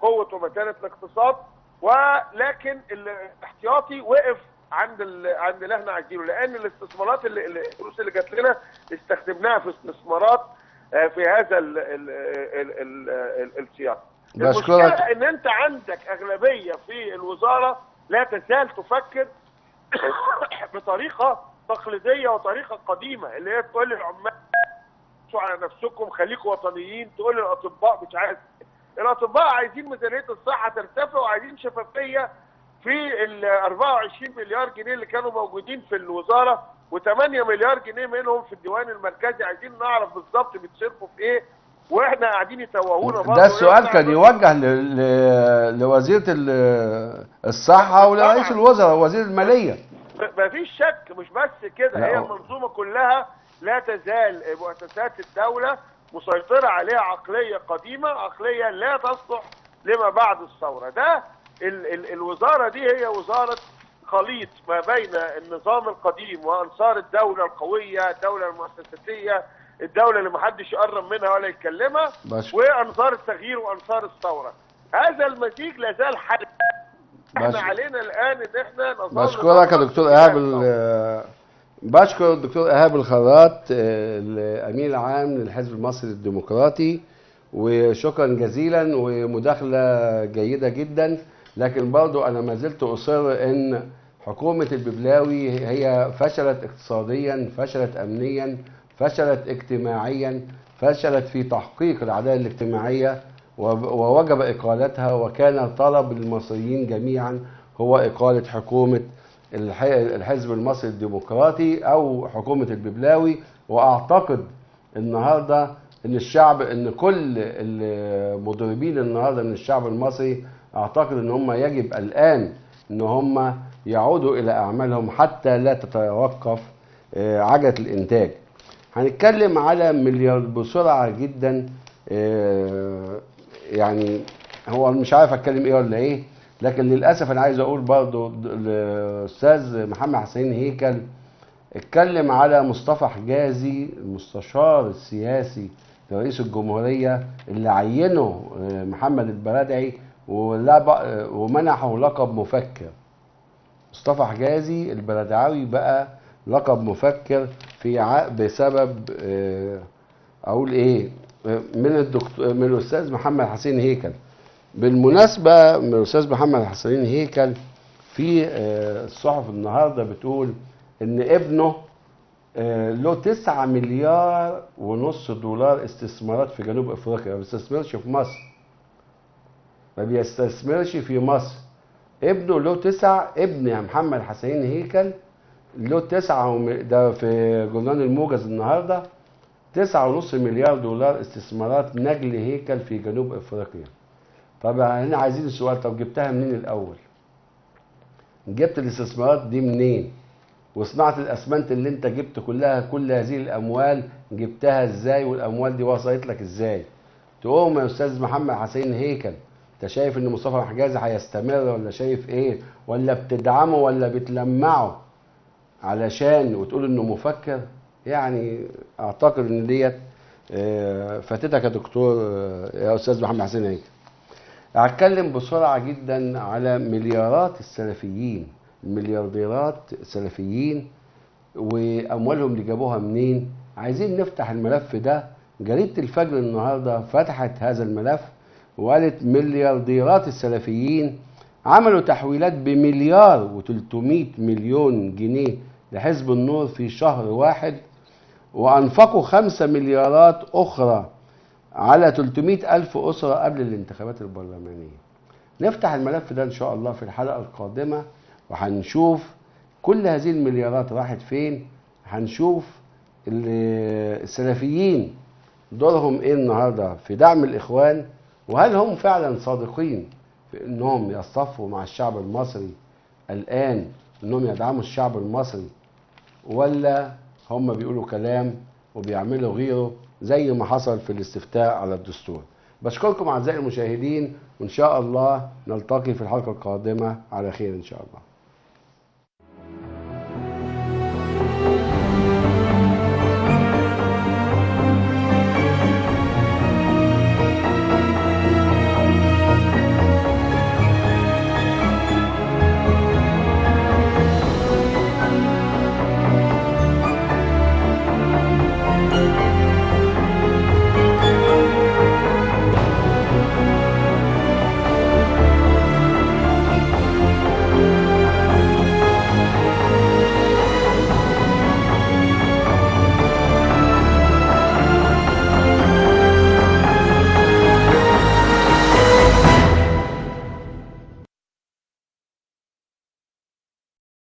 E: قوه ومتانه الاقتصاد، ولكن الاحتياطي وقف عند اللي احنا عايزينه، لان الاستثمارات الفلوس اللي جات لنا استخدمناها في استثمارات في هذا السياق. المشكله ان انت عندك اغلبيه في الوزاره لا تزال تفكر بطريقه تقليديه وطريقه قديمه، اللي هي تقول للعمال على نفسكم، خليكم وطنيين، تقول للاطباء مش عايز. الاطباء عايزين ميزانيه الصحه ترتفع، وعايزين شفافيه في ال 24 مليار جنيه اللي كانوا موجودين في الوزاره، و8 مليار جنيه منهم في الديوان المركزي. عايزين نعرف بالظبط بيتصرفوا في ايه، واحنا قاعدين يتوهونا برضه.
A: ده السؤال كان يوجه لوزيره الصحه ولرئيس الوزراء ووزير الماليه.
E: مفيش شك، مش بس كده، هي المنظومه كلها لا تزال مؤسسات الدوله مسيطره عليها عقليه قديمه، عقليه لا تصلح لما بعد الثوره. ده الوزاره دي هي وزاره خليط ما بين النظام القديم وانصار الدوله القويه، الدوله المؤسساتيه، الدوله اللي محدش يقرب منها ولا يتكلمها، وانصار التغيير وانصار الثوره. هذا المزيج لا زال حل. احنا علينا الان ان احنا نظل.
A: بشكرك يا دكتور ايهاب بشكر الدكتور ايهاب الخراط الامين العام للحزب المصري الديمقراطي، وشكرا جزيلا ومداخله جيده جدا. لكن برضو انا ما زلت اصر ان حكومه الببلاوي هي فشلت اقتصاديا، فشلت امنيا، فشلت اجتماعيا، فشلت في تحقيق العداله الاجتماعيه، ووجب اقالتها. وكان طلب المصريين جميعا هو اقاله حكومه الحزب المصري الديمقراطي او حكومه الببلاوي. واعتقد النهارده ان الشعب، ان كل المضربين النهارده من الشعب المصري، اعتقد ان هم يجب الان ان هم يعودوا الى اعمالهم حتى لا تتوقف عجله الانتاج. هنتكلم على مليار بسرعه جدا. يعني هو مش عارف اتكلم ايه ولا ايه، لكن للاسف انا عايز اقول برضو الاستاذ محمد حسين هيكل اتكلم على مصطفى حجازي المستشار السياسي لرئيس الجمهوريه اللي عينه محمد البرادعي ومنحه لقب مفكر. مصطفى حجازي البرادعاوي بقى لقب مفكر بسبب اقول ايه من الاستاذ محمد حسين هيكل. بالمناسبه من الاستاذ محمد حسين هيكل في الصحف النهارده بتقول ان ابنه له 9 مليار ونص دولار استثمارات في جنوب افريقيا. ما بيستثمرش في مصر، ما بيستثمرش في مصر. ابنه له ابن محمد حسين هيكل له 9 ده في جورنال الموجز النهارده 9.5 مليار دولار استثمارات نجل هيكل في جنوب افريقيا. طب هنا عايزين السؤال، طب جبتها منين الاول؟ جبت الاستثمارات دي منين؟ وصناعه الاسمنت اللي انت جبت كل هذه الاموال جبتها ازاي؟ والاموال دي وصلت لك ازاي؟ تقوم يا استاذ محمد حسين هيكل انت شايف ان مصطفى حجازي هيستمر ولا شايف ايه؟ ولا بتدعمه ولا بتلمعه علشان وتقول انه مفكر؟ يعني اعتقد ان ديت فاتتك يا دكتور يا استاذ محمد حسين هيكل. هتكلم بسرعه جدا على مليارات السلفيين، المليارديرات السلفيين واموالهم اللي جابوها منين. عايزين نفتح الملف ده. جريده الفجر النهارده فتحت هذا الملف وقالت مليارديرات السلفيين عملوا تحويلات بمليار و300 مليون جنيه لحزب النور في شهر واحد، وأنفقوا 5 مليارات أخرى على 300 ألف أسرة قبل الانتخابات البرلمانية. نفتح الملف ده إن شاء الله في الحلقة القادمة وهنشوف كل هذه المليارات راحت فين. هنشوف السلفيين دورهم إيه النهاردة في دعم الإخوان، وهل هم فعلا صادقين في إنهم يصطفوا مع الشعب المصري الآن إنهم يدعموا الشعب المصري، ولا هم بيقولوا كلام وبيعملوا غيره زي ما حصل في الاستفتاء على الدستور. بشكركم أعزائي المشاهدين، وإن شاء الله نلتقي في الحلقة القادمة على خير إن شاء الله.